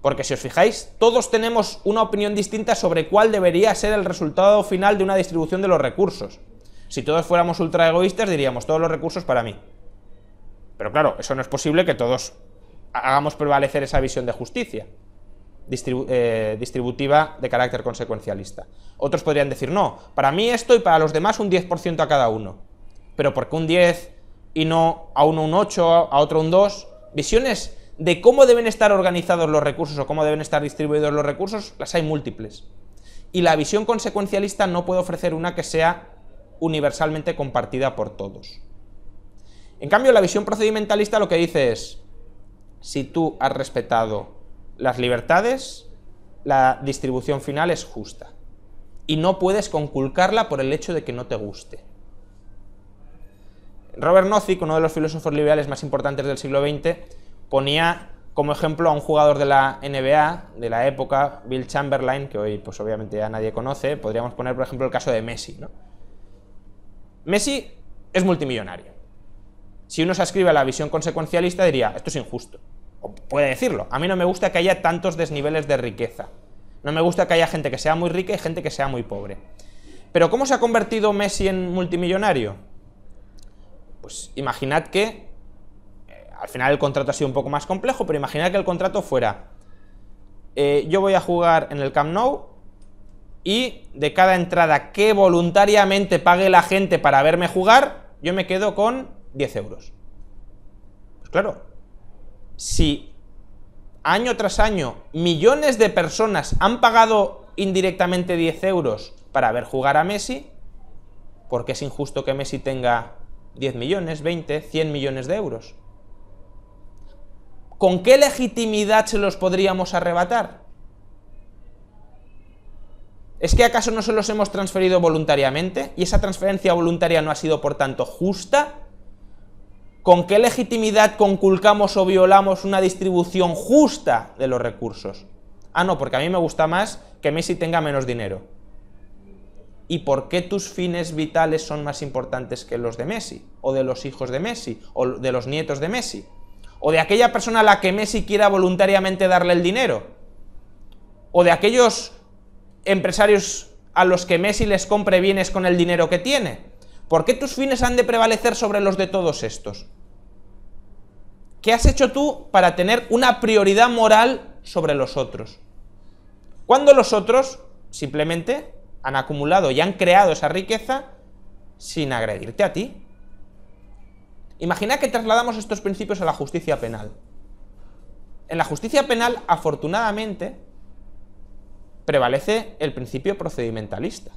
Porque si os fijáis, todos tenemos una opinión distinta sobre cuál debería ser el resultado final de una distribución de los recursos. Si todos fuéramos ultra egoístas, diríamos todos los recursos para mí. Pero claro, eso no es posible que todos hagamos prevalecer esa visión de justicia distributiva de carácter consecuencialista. Otros podrían decir, no, para mí esto y para los demás un 10% a cada uno. Pero ¿por qué un 10 y no a uno un 8, a otro un 2? Visiones de cómo deben estar organizados los recursos o cómo deben estar distribuidos los recursos, las hay múltiples. Y la visión consecuencialista no puede ofrecer una que sea universalmente compartida por todos. En cambio, la visión procedimentalista lo que dice es, si tú has respetado las libertades, la distribución final es justa. Y no puedes conculcarla por el hecho de que no te guste. Robert Nozick, uno de los filósofos liberales más importantes del siglo XX, ponía como ejemplo a un jugador de la NBA de la época, Bill Chamberlain, que hoy pues obviamente ya nadie conoce. Podríamos poner por ejemplo el caso de Messi, ¿no? Messi es multimillonario. Si uno se ascribe a la visión consecuencialista diría, esto es injusto. O puede decirlo, a mí no me gusta que haya tantos desniveles de riqueza. No me gusta que haya gente que sea muy rica y gente que sea muy pobre. Pero ¿cómo se ha convertido Messi en multimillonario? Pues imaginad que, al final el contrato ha sido un poco más complejo, pero imaginad que el contrato fuera, yo voy a jugar en el Camp Nou y de cada entrada que voluntariamente pague la gente para verme jugar, yo me quedo con 10 euros. Pues claro, si año tras año millones de personas han pagado indirectamente 10 euros para ver jugar a Messi, ¿por qué es injusto que Messi tenga 10 millones, 20, 100 millones de euros? ¿Con qué legitimidad se los podríamos arrebatar? ¿Es que acaso no se los hemos transferido voluntariamente y esa transferencia voluntaria no ha sido por tanto justa? ¿Con qué legitimidad conculcamos o violamos una distribución justa de los recursos? Ah, no, porque a mí me gusta más que Messi tenga menos dinero. ¿Y por qué tus fines vitales son más importantes que los de Messi? ¿O de los hijos de Messi? ¿O de los nietos de Messi? ¿O de aquella persona a la que Messi quiera voluntariamente darle el dinero? ¿O de aquellos empresarios a los que Messi les compre bienes con el dinero que tiene? ¿Por qué tus fines han de prevalecer sobre los de todos estos? ¿Qué has hecho tú para tener una prioridad moral sobre los otros? Cuando los otros simplemente han acumulado y han creado esa riqueza sin agredirte a ti. Imagina que trasladamos estos principios a la justicia penal. En la justicia penal, afortunadamente, prevalece el principio procedimentalista.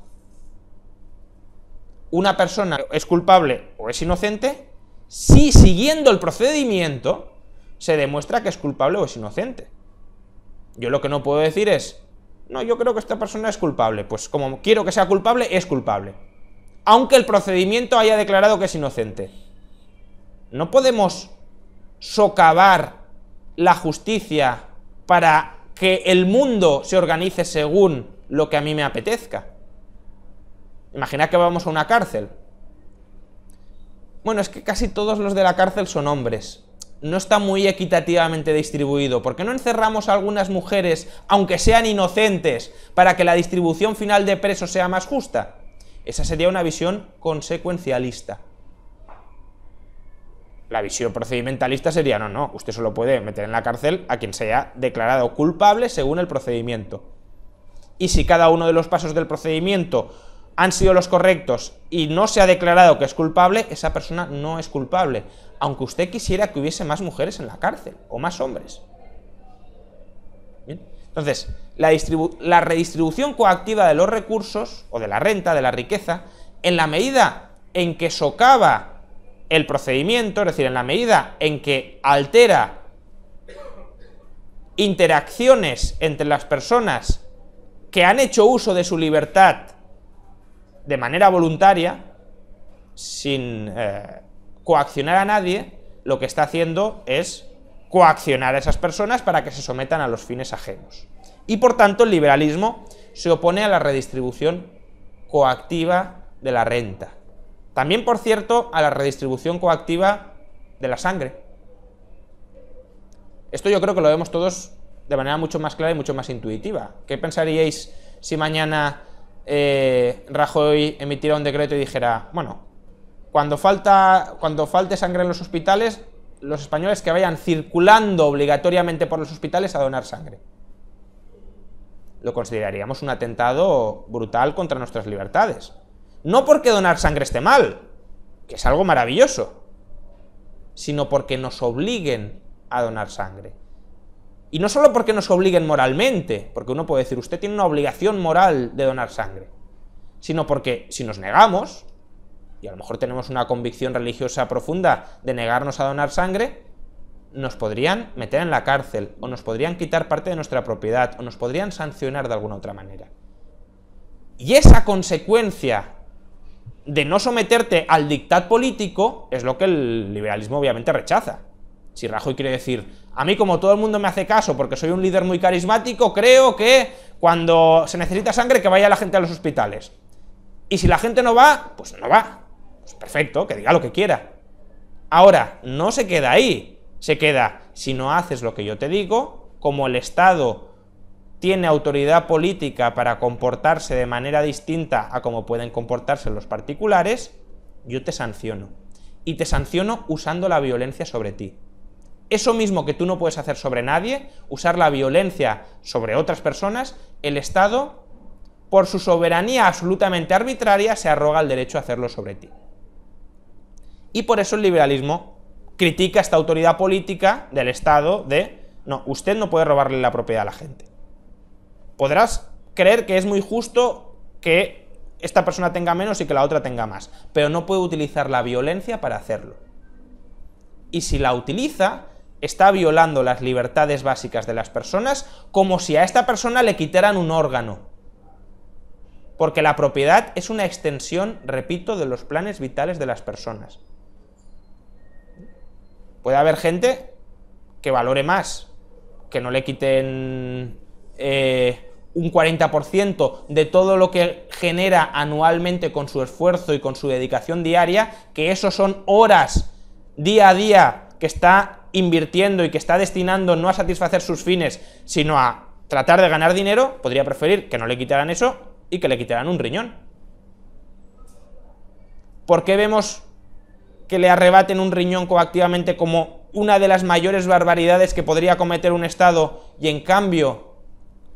Una persona es culpable o es inocente si, siguiendo el procedimiento, se demuestra que es culpable o es inocente. Yo lo que no puedo decir es, no, yo creo que esta persona es culpable, pues como quiero que sea culpable, es culpable, aunque el procedimiento haya declarado que es inocente. No podemos socavar la justicia para que el mundo se organice según lo que a mí me apetezca. Imaginad que vamos a una cárcel. Bueno, es que casi todos los de la cárcel son hombres. No está muy equitativamente distribuido. ¿Por qué no encerramos a algunas mujeres, aunque sean inocentes, para que la distribución final de presos sea más justa? Esa sería una visión consecuencialista. La visión procedimentalista sería, no, usted solo puede meter en la cárcel a quien sea declarado culpable según el procedimiento. Y si cada uno de los pasos del procedimiento han sido los correctos y no se ha declarado que es culpable, esa persona no es culpable, aunque usted quisiera que hubiese más mujeres en la cárcel, o más hombres. Bien. Entonces, la redistribución coactiva de los recursos, o de la renta, de la riqueza, en la medida en que socava el procedimiento, es decir, en la medida en que altera interacciones entre las personas que han hecho uso de su libertad de manera voluntaria, sin coaccionar a nadie, lo que está haciendo es coaccionar a esas personas para que se sometan a los fines ajenos. Y por tanto el liberalismo se opone a la redistribución coactiva de la renta. También, por cierto, a la redistribución coactiva de la sangre. Esto yo creo que lo vemos todos de manera mucho más clara y mucho más intuitiva. ¿Qué pensaríais si mañana Rajoy emitiera un decreto y dijera, bueno, cuando falte sangre en los hospitales, los españoles que vayan circulando obligatoriamente por los hospitales a donar sangre? Lo consideraríamos un atentado brutal contra nuestras libertades. No porque donar sangre esté mal, que es algo maravilloso, sino porque nos obliguen a donar sangre. Y no solo porque nos obliguen moralmente, porque uno puede decir, usted tiene una obligación moral de donar sangre, sino porque si nos negamos, y a lo mejor tenemos una convicción religiosa profunda de negarnos a donar sangre, nos podrían meter en la cárcel, o nos podrían quitar parte de nuestra propiedad, o nos podrían sancionar de alguna otra manera. Y esa consecuencia de no someterte al dictat político es lo que el liberalismo obviamente rechaza. Si Rajoy quiere decir, a mí como todo el mundo me hace caso porque soy un líder muy carismático, creo que cuando se necesita sangre que vaya la gente a los hospitales. Y si la gente no va, pues no va. Pues perfecto, que diga lo que quiera. Ahora, no se queda ahí. Se queda, si no haces lo que yo te digo, como el Estado tiene autoridad política para comportarse de manera distinta a como pueden comportarse los particulares, yo te sanciono. Y te sanciono usando la violencia sobre ti. Eso mismo que tú no puedes hacer sobre nadie, usar la violencia sobre otras personas, el Estado, por su soberanía absolutamente arbitraria, se arroga el derecho a hacerlo sobre ti. Y por eso el liberalismo critica esta autoridad política del Estado de, no, usted no puede robarle la propiedad a la gente. Podrás creer que es muy justo que esta persona tenga menos y que la otra tenga más, pero no puede utilizar la violencia para hacerlo. Y si la utiliza, está violando las libertades básicas de las personas, como si a esta persona le quitaran un órgano. Porque la propiedad es una extensión, repito, de los planes vitales de las personas. Puede haber gente que valore más que no le quiten un 40% de todo lo que genera anualmente con su esfuerzo y con su dedicación diaria, que eso son horas día a día que está invirtiendo y que está destinando no a satisfacer sus fines, sino a tratar de ganar dinero, podría preferir que no le quitaran eso y que le quitaran un riñón. ¿Por qué vemos que le arrebaten un riñón coactivamente como una de las mayores barbaridades que podría cometer un Estado, y en cambio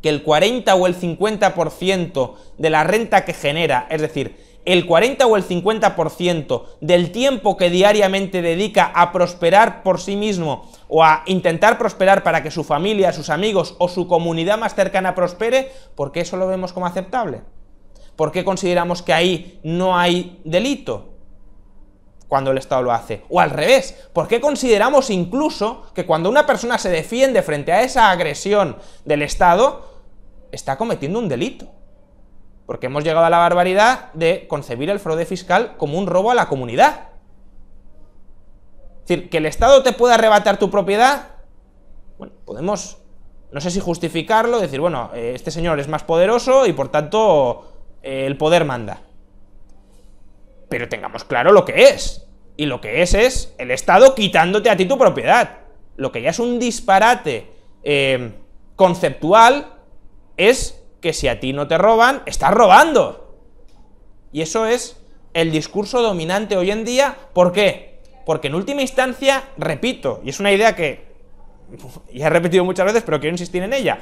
que el 40 o el 50% de la renta que genera, es decir, el 40 o el 50% del tiempo que diariamente dedica a prosperar por sí mismo o a intentar prosperar para que su familia, sus amigos o su comunidad más cercana prospere, ¿por qué eso lo vemos como aceptable? ¿Por qué consideramos que ahí no hay delito cuando el Estado lo hace? O al revés, ¿por qué consideramos incluso que cuando una persona se defiende frente a esa agresión del Estado, está cometiendo un delito? Porque hemos llegado a la barbaridad de concebir el fraude fiscal como un robo a la comunidad. Es decir, que el Estado te pueda arrebatar tu propiedad, bueno, podemos, no sé si justificarlo, decir, bueno, este señor es más poderoso y por tanto el poder manda. Pero tengamos claro lo que es. Y lo que es el Estado quitándote a ti tu propiedad. Lo que ya es un disparate conceptual es que si a ti no te roban, estás robando. Y eso es el discurso dominante hoy en día. ¿Por qué? Porque en última instancia, repito, y es una idea que ya he repetido muchas veces, pero quiero insistir en ella,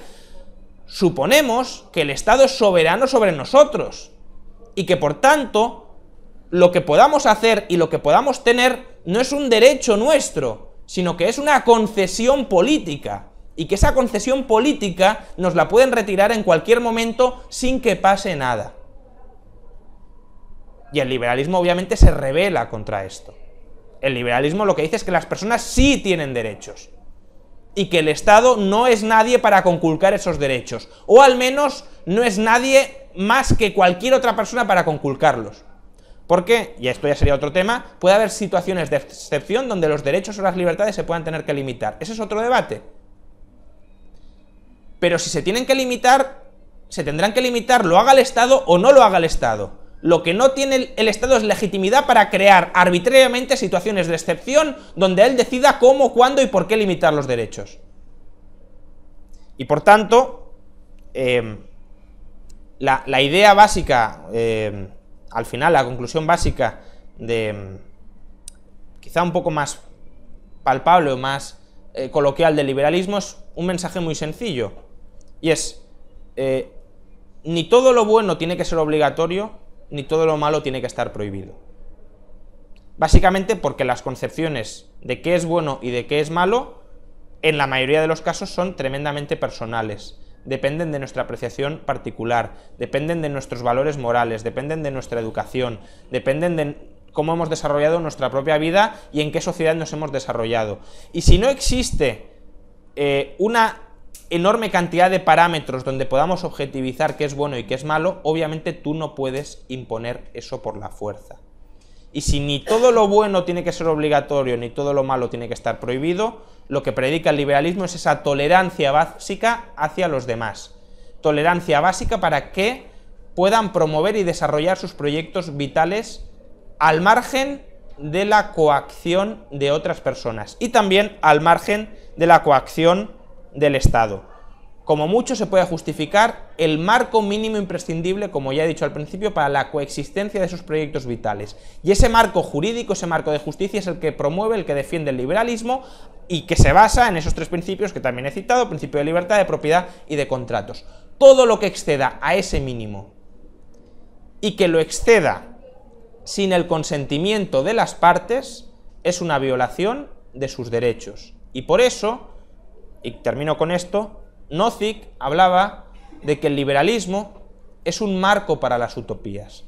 suponemos que el Estado es soberano sobre nosotros, y que por tanto, lo que podamos hacer y lo que podamos tener no es un derecho nuestro, sino que es una concesión política. Y que esa concesión política nos la pueden retirar en cualquier momento sin que pase nada. Y el liberalismo obviamente se rebela contra esto. El liberalismo lo que dice es que las personas sí tienen derechos. Y que el Estado no es nadie para conculcar esos derechos. O al menos no es nadie más que cualquier otra persona para conculcarlos. Porque, y esto ya sería otro tema, puede haber situaciones de excepción donde los derechos o las libertades se puedan tener que limitar. Ese es otro debate. Pero si se tienen que limitar, se tendrán que limitar, lo haga el Estado o no lo haga el Estado. Lo que no tiene el Estado es legitimidad para crear arbitrariamente situaciones de excepción donde él decida cómo, cuándo y por qué limitar los derechos. Y por tanto, la idea básica, al final, la conclusión básica quizá un poco más palpable o más coloquial del liberalismo es un mensaje muy sencillo, y es, ni todo lo bueno tiene que ser obligatorio, ni todo lo malo tiene que estar prohibido. Básicamente porque las concepciones de qué es bueno y de qué es malo, en la mayoría de los casos son tremendamente personales, dependen de nuestra apreciación particular, dependen de nuestros valores morales, dependen de nuestra educación, dependen de cómo hemos desarrollado nuestra propia vida y en qué sociedad nos hemos desarrollado. Y si no existe una enorme cantidad de parámetros donde podamos objetivizar qué es bueno y qué es malo, obviamente tú no puedes imponer eso por la fuerza. Y si ni todo lo bueno tiene que ser obligatorio, ni todo lo malo tiene que estar prohibido, lo que predica el liberalismo es esa tolerancia básica hacia los demás. Tolerancia básica para que puedan promover y desarrollar sus proyectos vitales al margen de la coacción de otras personas y también al margen de la coacción del Estado. Como mucho se puede justificar el marco mínimo imprescindible, como ya he dicho al principio, para la coexistencia de esos proyectos vitales. Y ese marco jurídico, ese marco de justicia es el que promueve, el que defiende el liberalismo y que se basa en esos tres principios que también he citado: principio de libertad, de propiedad y de contratos. Todo lo que exceda a ese mínimo y que lo exceda sin el consentimiento de las partes es una violación de sus derechos. Y por eso, y termino con esto, Nozick hablaba de que el liberalismo es un marco para las utopías.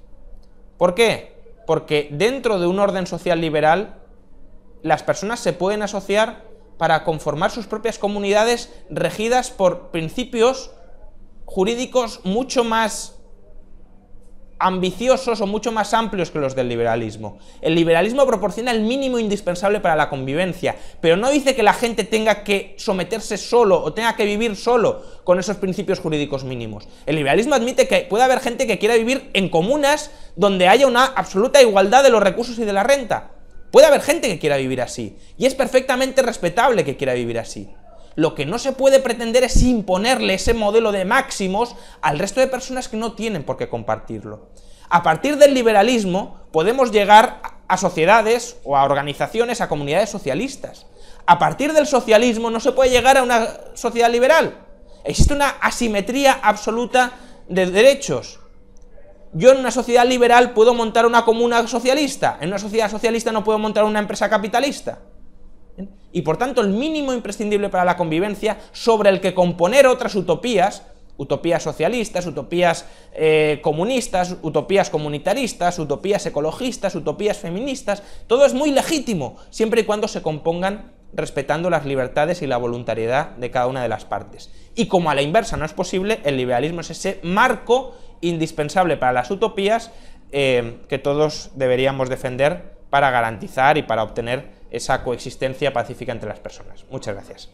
¿Por qué? Porque dentro de un orden social liberal las personas se pueden asociar para conformar sus propias comunidades regidas por principios jurídicos mucho más ambiciosos o mucho más amplios que los del liberalismo. El liberalismo proporciona el mínimo indispensable para la convivencia, pero no dice que la gente tenga que someterse solo o tenga que vivir solo con esos principios jurídicos mínimos. El liberalismo admite que puede haber gente que quiera vivir en comunas donde haya una absoluta igualdad de los recursos y de la renta. Puede haber gente que quiera vivir así, y es perfectamente respetable que quiera vivir así. Lo que no se puede pretender es imponerle ese modelo de máximos al resto de personas que no tienen por qué compartirlo. A partir del liberalismo podemos llegar a sociedades o a organizaciones, a comunidades socialistas. A partir del socialismo no se puede llegar a una sociedad liberal. Existe una asimetría absoluta de derechos. Yo en una sociedad liberal puedo montar una comuna socialista, en una sociedad socialista no puedo montar una empresa capitalista. Y por tanto el mínimo imprescindible para la convivencia, sobre el que componer otras utopías, utopías socialistas, utopías comunistas, utopías comunitaristas, utopías ecologistas, utopías feministas, todo es muy legítimo, siempre y cuando se compongan respetando las libertades y la voluntariedad de cada una de las partes. Y como a la inversa no es posible, el liberalismo es ese marco indispensable para las utopías que todos deberíamos defender para garantizar y para obtener esa coexistencia pacífica entre las personas. Muchas gracias.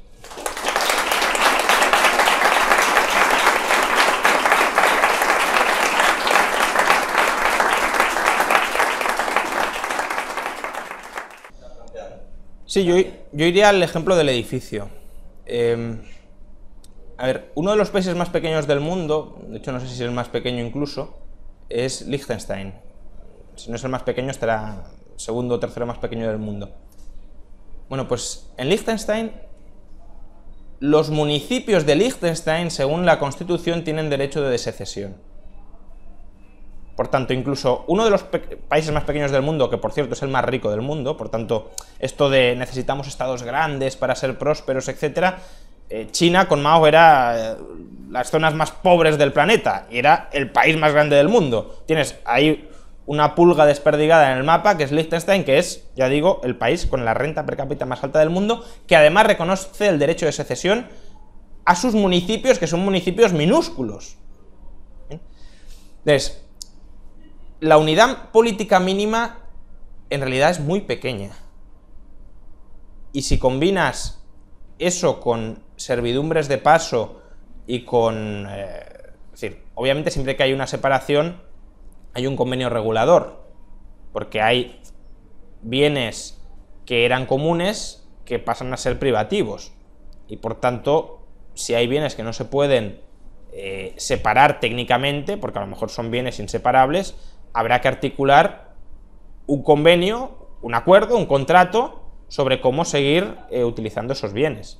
Sí, yo iría al ejemplo del edificio. A ver, uno de los países más pequeños del mundo, de hecho no sé si es el más pequeño incluso, es Liechtenstein. Si no es el más pequeño, estará segundo o tercero más pequeño del mundo. Bueno, pues en Liechtenstein, los municipios de Liechtenstein, según la Constitución, tienen derecho de secesión. Por tanto, incluso uno de los países más pequeños del mundo, que por cierto es el más rico del mundo, por tanto, esto de necesitamos estados grandes para ser prósperos, etc., China con Mao era las zonas más pobres del planeta, y era el país más grande del mundo. Tienes ahí una pulga desperdigada en el mapa, que es Liechtenstein, que es, ya digo, el país con la renta per cápita más alta del mundo, que además reconoce el derecho de secesión a sus municipios, que son municipios minúsculos. Entonces, la unidad política mínima en realidad es muy pequeña. Y si combinas eso con servidumbres de paso y con... es decir, obviamente siempre que hay una separación, hay un convenio regulador, porque hay bienes que eran comunes que pasan a ser privativos, y por tanto, si hay bienes que no se pueden separar técnicamente, porque a lo mejor son bienes inseparables, habrá que articular un convenio, un acuerdo, un contrato sobre cómo seguir utilizando esos bienes.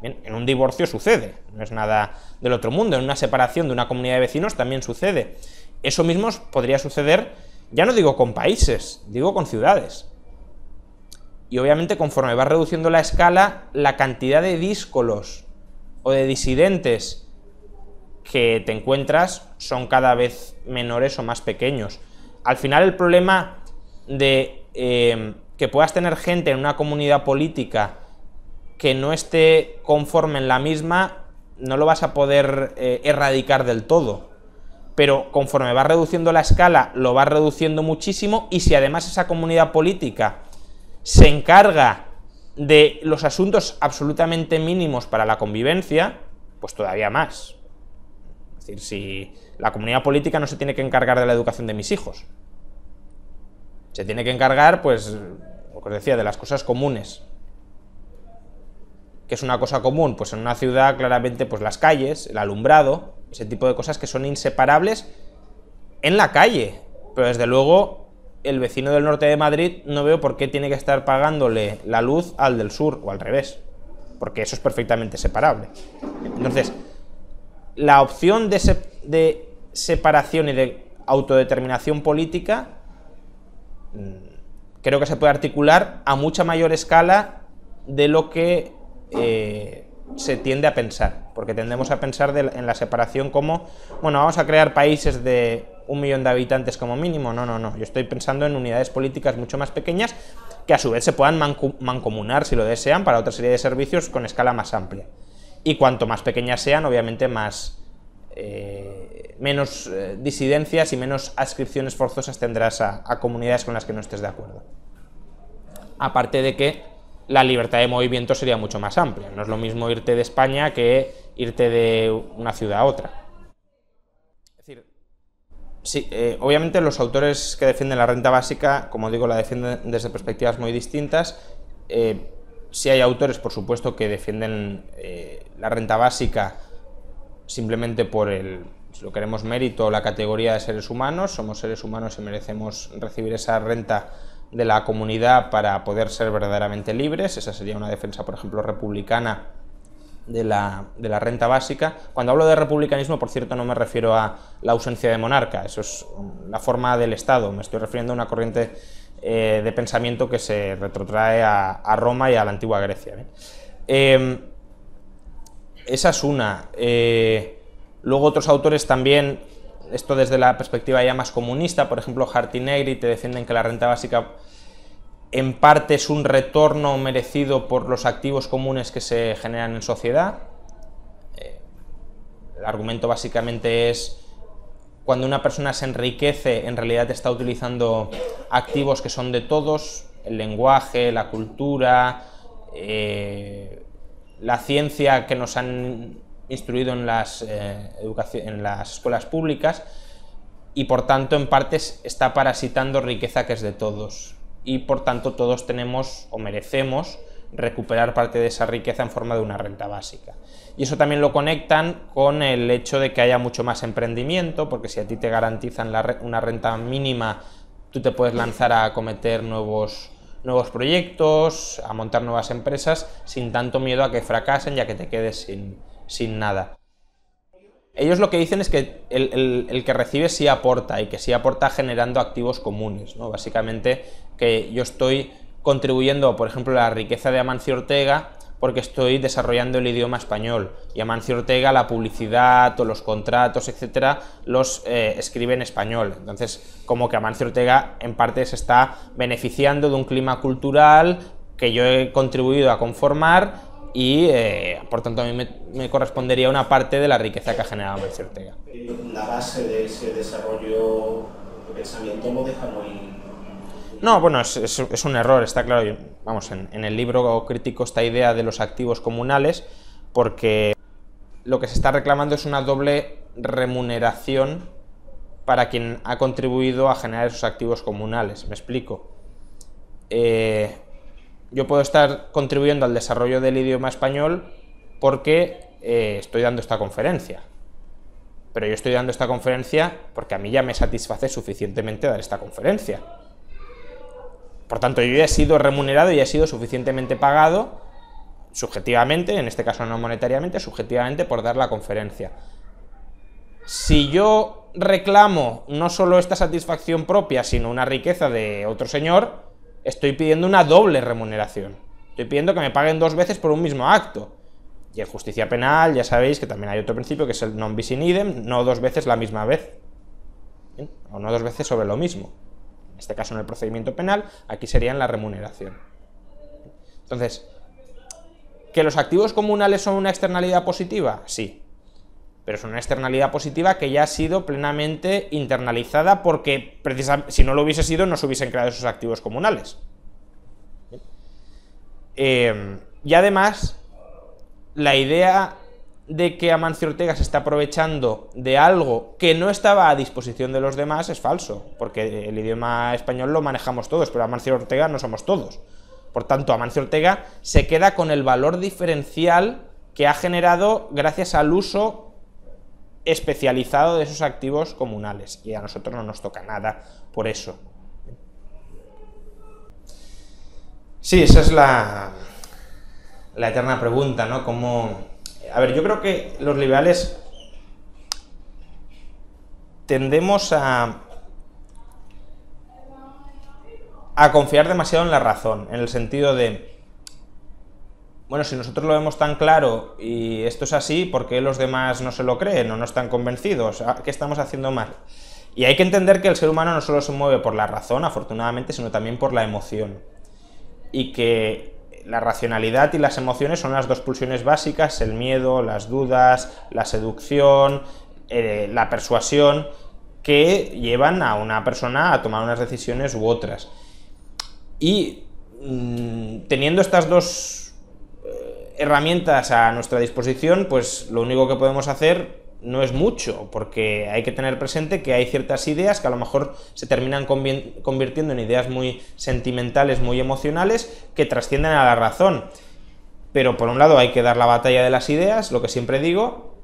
Bien, en un divorcio sucede, no es nada del otro mundo, en una separación de una comunidad de vecinos también sucede. Eso mismo podría suceder, ya no digo con países, digo con ciudades. Y obviamente conforme va reduciendo la escala, la cantidad de díscolos o de disidentes que te encuentras son cada vez menores o más pequeños. Al final el problema de que puedas tener gente en una comunidad política que no esté conforme en la misma, no lo vas a poder erradicar del todo. Pero conforme va reduciendo la escala, lo va reduciendo muchísimo, y si además esa comunidad política se encarga de los asuntos absolutamente mínimos para la convivencia, pues todavía más. Es decir, si la comunidad política no se tiene que encargar de la educación de mis hijos, se tiene que encargar, pues, lo que os decía, de las cosas comunes. ¿Qué es una cosa común? Pues en una ciudad, claramente, pues las calles, el alumbrado, ese tipo de cosas que son inseparables en la calle. Pero desde luego, el vecino del norte de Madrid no veo por qué tiene que estar pagándole la luz al del sur, o al revés, porque eso es perfectamente separable. Entonces, la opción de separación y de autodeterminación política creo que se puede articular a mucha mayor escala de lo que se tiende a pensar, porque tendemos a pensar en la separación como, bueno, vamos a crear países de 1 millón de habitantes como mínimo. No, yo estoy pensando en unidades políticas mucho más pequeñas que a su vez se puedan mancomunar, si lo desean, para otra serie de servicios con escala más amplia. Y cuanto más pequeñas sean, obviamente menos disidencias y menos adscripciones forzosas tendrás a comunidades con las que no estés de acuerdo. Aparte de que la libertad de movimiento sería mucho más amplia. No es lo mismo irte de España que irte de una ciudad a otra. Es decir, sí, obviamente los autores que defienden la renta básica, como digo, la defienden desde perspectivas muy distintas. Sí hay autores, por supuesto, que defienden la renta básica simplemente por si lo queremos, mérito o la categoría de seres humanos. Somos seres humanos y merecemos recibir esa renta de la comunidad para poder ser verdaderamente libres. Esa sería una defensa, por ejemplo, republicana de la renta básica. Cuando hablo de republicanismo, por cierto, no me refiero a la ausencia de monarca, eso es la forma del Estado. Me estoy refiriendo a una corriente de pensamiento que se retrotrae a Roma y a la antigua Grecia. Esa es una. Luego otros autores también, esto desde la perspectiva ya más comunista, por ejemplo Hardt y Negri, te defienden que la renta básica en parte es un retorno merecido por los activos comunes que se generan en sociedad. El argumento básicamente es: cuando una persona se enriquece, en realidad está utilizando activos que son de todos, el lenguaje, la cultura, la ciencia que nos han instruido en las escuelas públicas, y por tanto en parte está parasitando riqueza que es de todos, y por tanto todos tenemos o merecemos recuperar parte de esa riqueza en forma de una renta básica. Y eso también lo conectan con el hecho de que haya mucho más emprendimiento, porque si a ti te garantizan una renta mínima, tú te puedes lanzar a acometer nuevos proyectos, a montar nuevas empresas, sin tanto miedo a que fracasen y a que te quedes sin nada. Ellos lo que dicen es que el que recibe sí aporta, y que sí aporta generando activos comunes, ¿no? Básicamente que yo estoy contribuyendo, por ejemplo, a la riqueza de Amancio Ortega porque estoy desarrollando el idioma español, y Amancio Ortega la publicidad o los contratos, etcétera, los escribe en español. Entonces, como que Amancio Ortega en parte se está beneficiando de un clima cultural que yo he contribuido a conformar, y por tanto a mí me correspondería una parte de la riqueza que ha generado Amancio Ortega. La base de ese desarrollo de pensamiento lo deja muy... No, bueno, es un error, está claro. Vamos, en el libro critico esta idea de los activos comunales, porque lo que se está reclamando es una doble remuneración para quien ha contribuido a generar esos activos comunales. Me explico. Yo puedo estar contribuyendo al desarrollo del idioma español porque estoy dando esta conferencia. Pero yo estoy dando esta conferencia porque a mí ya me satisface suficientemente dar esta conferencia. Por tanto, yo ya he sido remunerado y he sido suficientemente pagado, subjetivamente, en este caso no monetariamente, subjetivamente por dar la conferencia. Si yo reclamo no solo esta satisfacción propia, sino una riqueza de otro señor, estoy pidiendo una doble remuneración. Estoy pidiendo que me paguen 2 veces por un mismo acto. Y en justicia penal ya sabéis que también hay otro principio que es el non bis in idem, no 2 veces la misma vez. ¿Bien? O no 2 veces sobre lo mismo. En este caso en el procedimiento penal, aquí sería en la remuneración. Entonces, ¿que los activos comunales son una externalidad positiva? Sí. Pero es una externalidad positiva que ya ha sido plenamente internalizada porque, precisamente, si no lo hubiese sido, no se hubiesen creado esos activos comunales. Y además, la idea de que Amancio Ortega se está aprovechando de algo que no estaba a disposición de los demás es falso, porque el idioma español lo manejamos todos, pero Amancio Ortega no somos todos. Por tanto, Amancio Ortega se queda con el valor diferencial que ha generado gracias al uso especializado de esos activos comunales, y a nosotros no nos toca nada por eso. Sí, esa es la eterna pregunta, ¿no? ¿Cómo...? A ver, yo creo que los liberales tendemos a confiar demasiado en la razón, en el sentido de, bueno, si nosotros lo vemos tan claro y esto es así, ¿por qué los demás no se lo creen o no están convencidos? ¿Qué estamos haciendo mal? Y hay que entender que el ser humano no solo se mueve por la razón, afortunadamente, sino también por la emoción. Y que la racionalidad y las emociones son las 2 pulsiones básicas, el miedo, las dudas, la seducción, la persuasión, que llevan a una persona a tomar unas decisiones u otras. Y teniendo estas 2 herramientas a nuestra disposición, pues lo único que podemos hacer no es mucho, porque hay que tener presente que hay ciertas ideas que a lo mejor se terminan convirtiendo en ideas muy sentimentales, muy emocionales, que trascienden a la razón. Pero por un lado hay que dar la batalla de las ideas, lo que siempre digo,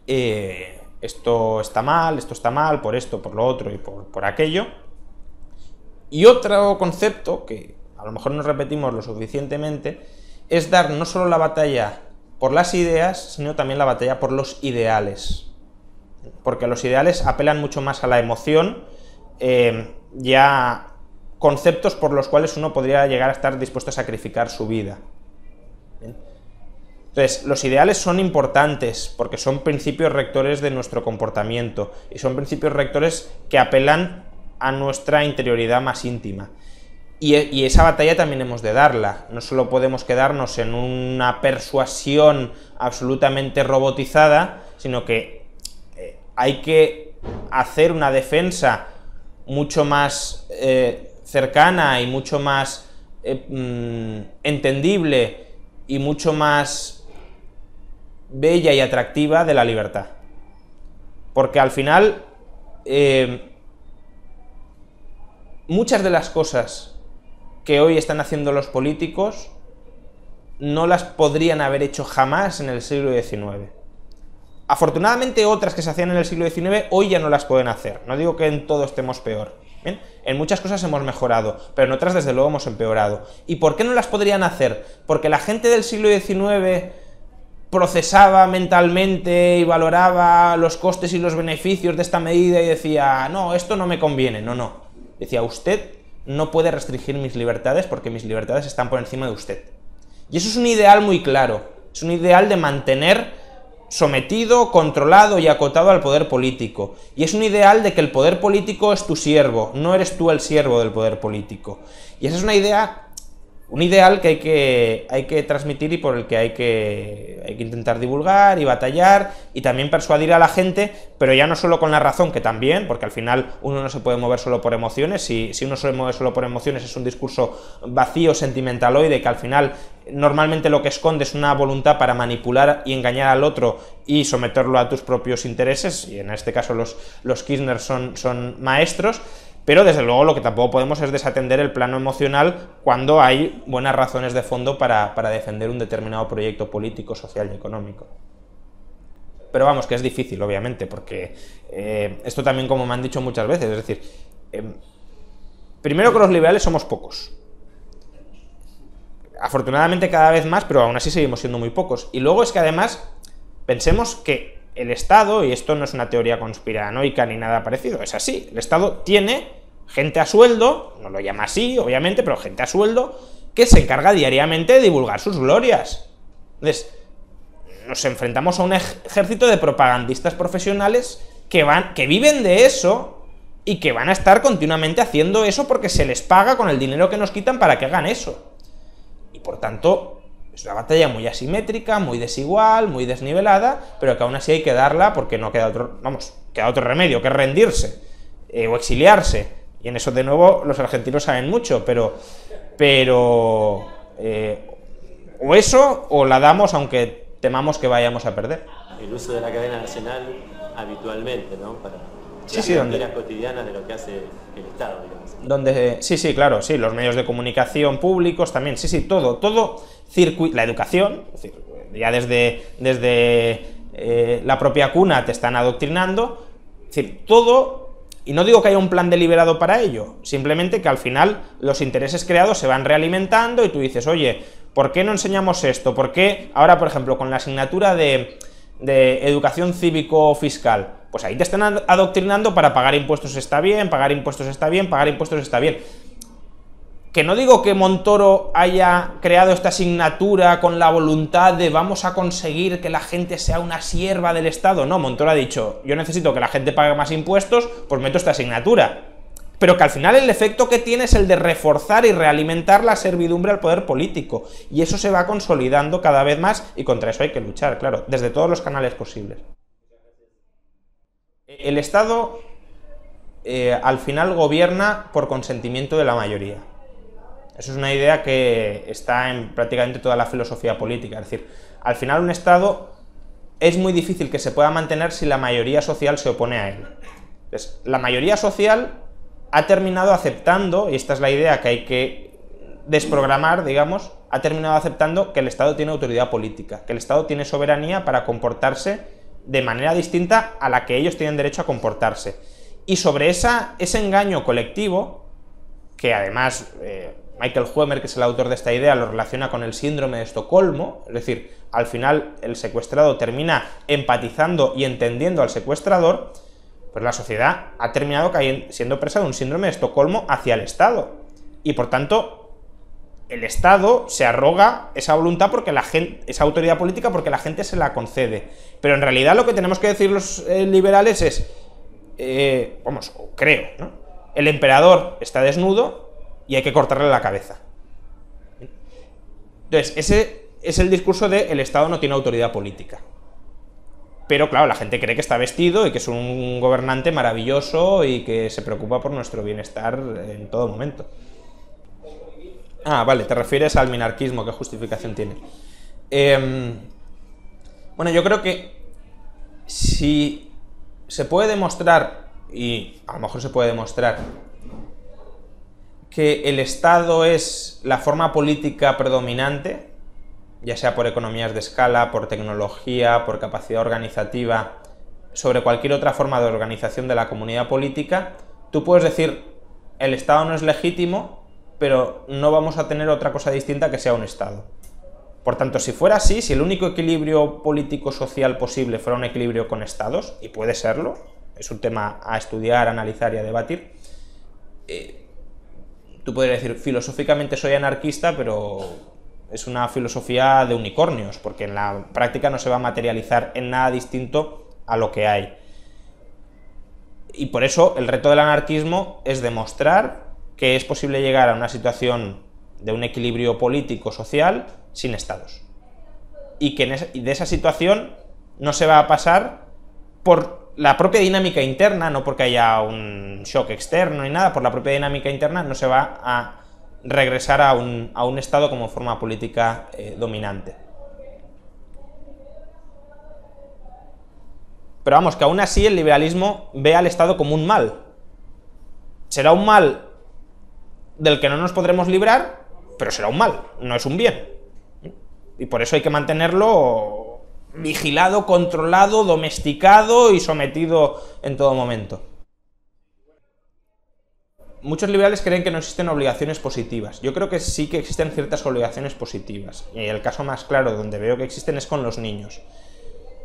esto está mal, por esto, por lo otro y por aquello. Y otro concepto, que a lo mejor nos repetimos lo suficientemente, es dar no solo la batalla por las ideas, sino también la batalla por los ideales. Porque los ideales apelan mucho más a la emoción, ya conceptos por los cuales uno podría llegar a estar dispuesto a sacrificar su vida. ¿Bien? Entonces, los ideales son importantes porque son principios rectores de nuestro comportamiento y son principios rectores que apelan a nuestra interioridad más íntima. Y esa batalla también hemos de darla. No solo podemos quedarnos en una persuasión absolutamente robotizada, sino que hay que hacer una defensa mucho más cercana y mucho más entendible y mucho más bella y atractiva de la libertad. Porque al final muchas de las cosas que hoy están haciendo los políticos no las podrían haber hecho jamás en el siglo XIX. Afortunadamente otras que se hacían en el siglo XIX hoy ya no las pueden hacer. No digo que en todo estemos peor. ¿Bien? En muchas cosas hemos mejorado, pero en otras desde luego hemos empeorado. ¿Y por qué no las podrían hacer? Porque la gente del siglo XIX procesaba mentalmente y valoraba los costes y los beneficios de esta medida y decía, no, esto no me conviene. No. Decía, usted no puede restringir mis libertades porque mis libertades están por encima de usted. Y eso es un ideal muy claro, es un ideal de mantener sometido, controlado y acotado al poder político. Y es un ideal de que el poder político es tu siervo, no eres tú el siervo del poder político. Y esa es una idea un ideal que hay que transmitir y por el que hay que intentar divulgar y batallar y también persuadir a la gente, pero ya no solo con la razón, que también, porque al final uno no se puede mover solo por emociones. Si uno se mueve solo por emociones es un discurso vacío, sentimentaloide, que al final normalmente lo que esconde es una voluntad para manipular y engañar al otro y someterlo a tus propios intereses, y en este caso los Kirchner son maestros. Pero desde luego lo que tampoco podemos es desatender el plano emocional cuando hay buenas razones de fondo para defender un determinado proyecto político, social y económico. Pero vamos, que es difícil, obviamente, porque esto también, como me han dicho muchas veces, es decir, primero que los liberales somos pocos. Afortunadamente cada vez más, pero aún así seguimos siendo muy pocos. Y luego es que además pensemos que el Estado, y esto no es una teoría conspiranoica ni nada parecido, es así, el Estado tiene gente a sueldo, no lo llama así, obviamente, pero gente a sueldo, que se encarga diariamente de divulgar sus glorias. Entonces, nos enfrentamos a un ejército de propagandistas profesionales que viven de eso y que van a estar continuamente haciendo eso porque se les paga con el dinero que nos quitan para que hagan eso. Y por tanto, es una batalla muy asimétrica, muy desigual, muy desnivelada, pero que aún así hay que darla porque no queda otro remedio que rendirse o exiliarse. Y en eso, de nuevo, los argentinos saben mucho, pero o eso o la damos aunque temamos que vayamos a perder. El uso de la cadena nacional habitualmente, ¿no? Para las historias cotidianas de lo que hace el Estado, digamos. Sí, claro, sí, los medios de comunicación públicos también, sí, todo la educación, es decir, ya desde la propia cuna te están adoctrinando, es decir, todo. Y no digo que haya un plan deliberado para ello, simplemente que al final los intereses creados se van realimentando y tú dices, oye, ¿por qué no enseñamos esto? ¿Por qué ahora, por ejemplo, con la asignatura de educación cívico-fiscal? Pues ahí te están adoctrinando para pagar impuestos está bien, pagar impuestos está bien, pagar impuestos está bien. Que no digo que Montoro haya creado esta asignatura con la voluntad de vamos a conseguir que la gente sea una sierva del Estado. No, Montoro ha dicho, yo necesito que la gente pague más impuestos, pues meto esta asignatura. Pero que al final el efecto que tiene es el de reforzar y realimentar la servidumbre al poder político. Y eso se va consolidando cada vez más y contra eso hay que luchar, claro, desde todos los canales posibles. El Estado al final gobierna por consentimiento de la mayoría. Eso es una idea que está en prácticamente toda la filosofía política. Es decir, al final un Estado es muy difícil que se pueda mantener si la mayoría social se opone a él. Entonces, la mayoría social ha terminado aceptando, y esta es la idea que hay que desprogramar, digamos, ha terminado aceptando que el Estado tiene autoridad política, que el Estado tiene soberanía para comportarse de manera distinta a la que ellos tienen derecho a comportarse. Y sobre ese engaño colectivo, que además Michael Huemer, que es el autor de esta idea, lo relaciona con el síndrome de Estocolmo, es decir, al final el secuestrado termina empatizando y entendiendo al secuestrador, pues la sociedad ha terminado siendo presa de un síndrome de Estocolmo hacia el Estado. Y por tanto, el Estado se arroga esa voluntad porque esa autoridad política porque la gente se la concede. Pero en realidad lo que tenemos que decir los liberales es, creo, ¿no? El emperador está desnudo y hay que cortarle la cabeza. Entonces, ese es el discurso de el Estado no tiene autoridad política. Pero claro, la gente cree que está vestido y que es un gobernante maravilloso y que se preocupa por nuestro bienestar en todo momento. Ah, vale, te refieres al minarquismo, ¿qué justificación tiene? Bueno, yo creo que si se puede demostrar, y a lo mejor se puede demostrar, que el Estado es la forma política predominante, ya sea por economías de escala, por tecnología, por capacidad organizativa, sobre cualquier otra forma de organización de la comunidad política, tú puedes decir, el Estado no es legítimo, pero no vamos a tener otra cosa distinta que sea un Estado. Por tanto, si fuera así, si el único equilibrio político-social posible fuera un equilibrio con Estados, y puede serlo, es un tema a estudiar, a analizar y a debatir, tú podrías decir, filosóficamente soy anarquista, pero es una filosofía de unicornios, porque en la práctica no se va a materializar en nada distinto a lo que hay. Y por eso el reto del anarquismo es demostrar que es posible llegar a una situación de un equilibrio político-social sin estados. Y que de esa situación no se va a pasar por la propia dinámica interna, no porque haya un shock externo ni nada, por la propia dinámica interna no se va a regresar a un estado como forma política dominante. Pero vamos, que aún así el liberalismo ve al Estado como un mal. Será un mal del que no nos podremos librar, pero será un mal, no es un bien. Y por eso hay que mantenerlo vigilado, controlado, domesticado y sometido en todo momento. Muchos liberales creen que no existen obligaciones positivas. Yo creo que sí que existen ciertas obligaciones positivas. Y el caso más claro donde veo que existen es con los niños.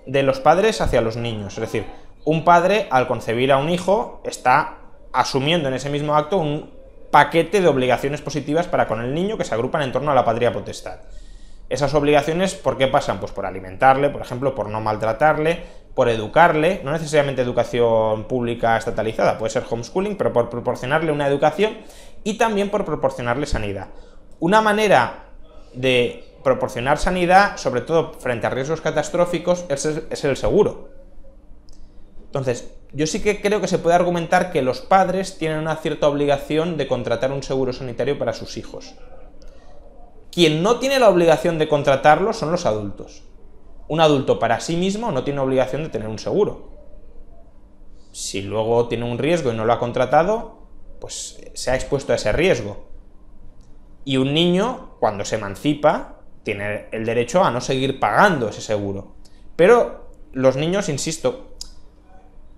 De los padres hacia los niños. Es decir, un padre al concebir a un hijo está asumiendo en ese mismo acto un paquete de obligaciones positivas para con el niño que se agrupan en torno a la patria potestad. Esas obligaciones, ¿por qué pasan? Pues por alimentarle, por ejemplo, por no maltratarle, por educarle, no necesariamente educación pública estatalizada, puede ser homeschooling, pero por proporcionarle una educación y también por proporcionarle sanidad. Una manera de proporcionar sanidad, sobre todo frente a riesgos catastróficos, es el seguro. Entonces, yo sí que creo que se puede argumentar que los padres tienen una cierta obligación de contratar un seguro sanitario para sus hijos. Quien no tiene la obligación de contratarlo son los adultos. Un adulto para sí mismo no tiene obligación de tener un seguro. Si luego tiene un riesgo y no lo ha contratado, pues se ha expuesto a ese riesgo. Y un niño, cuando se emancipa, tiene el derecho a no seguir pagando ese seguro. Pero los niños, insisto,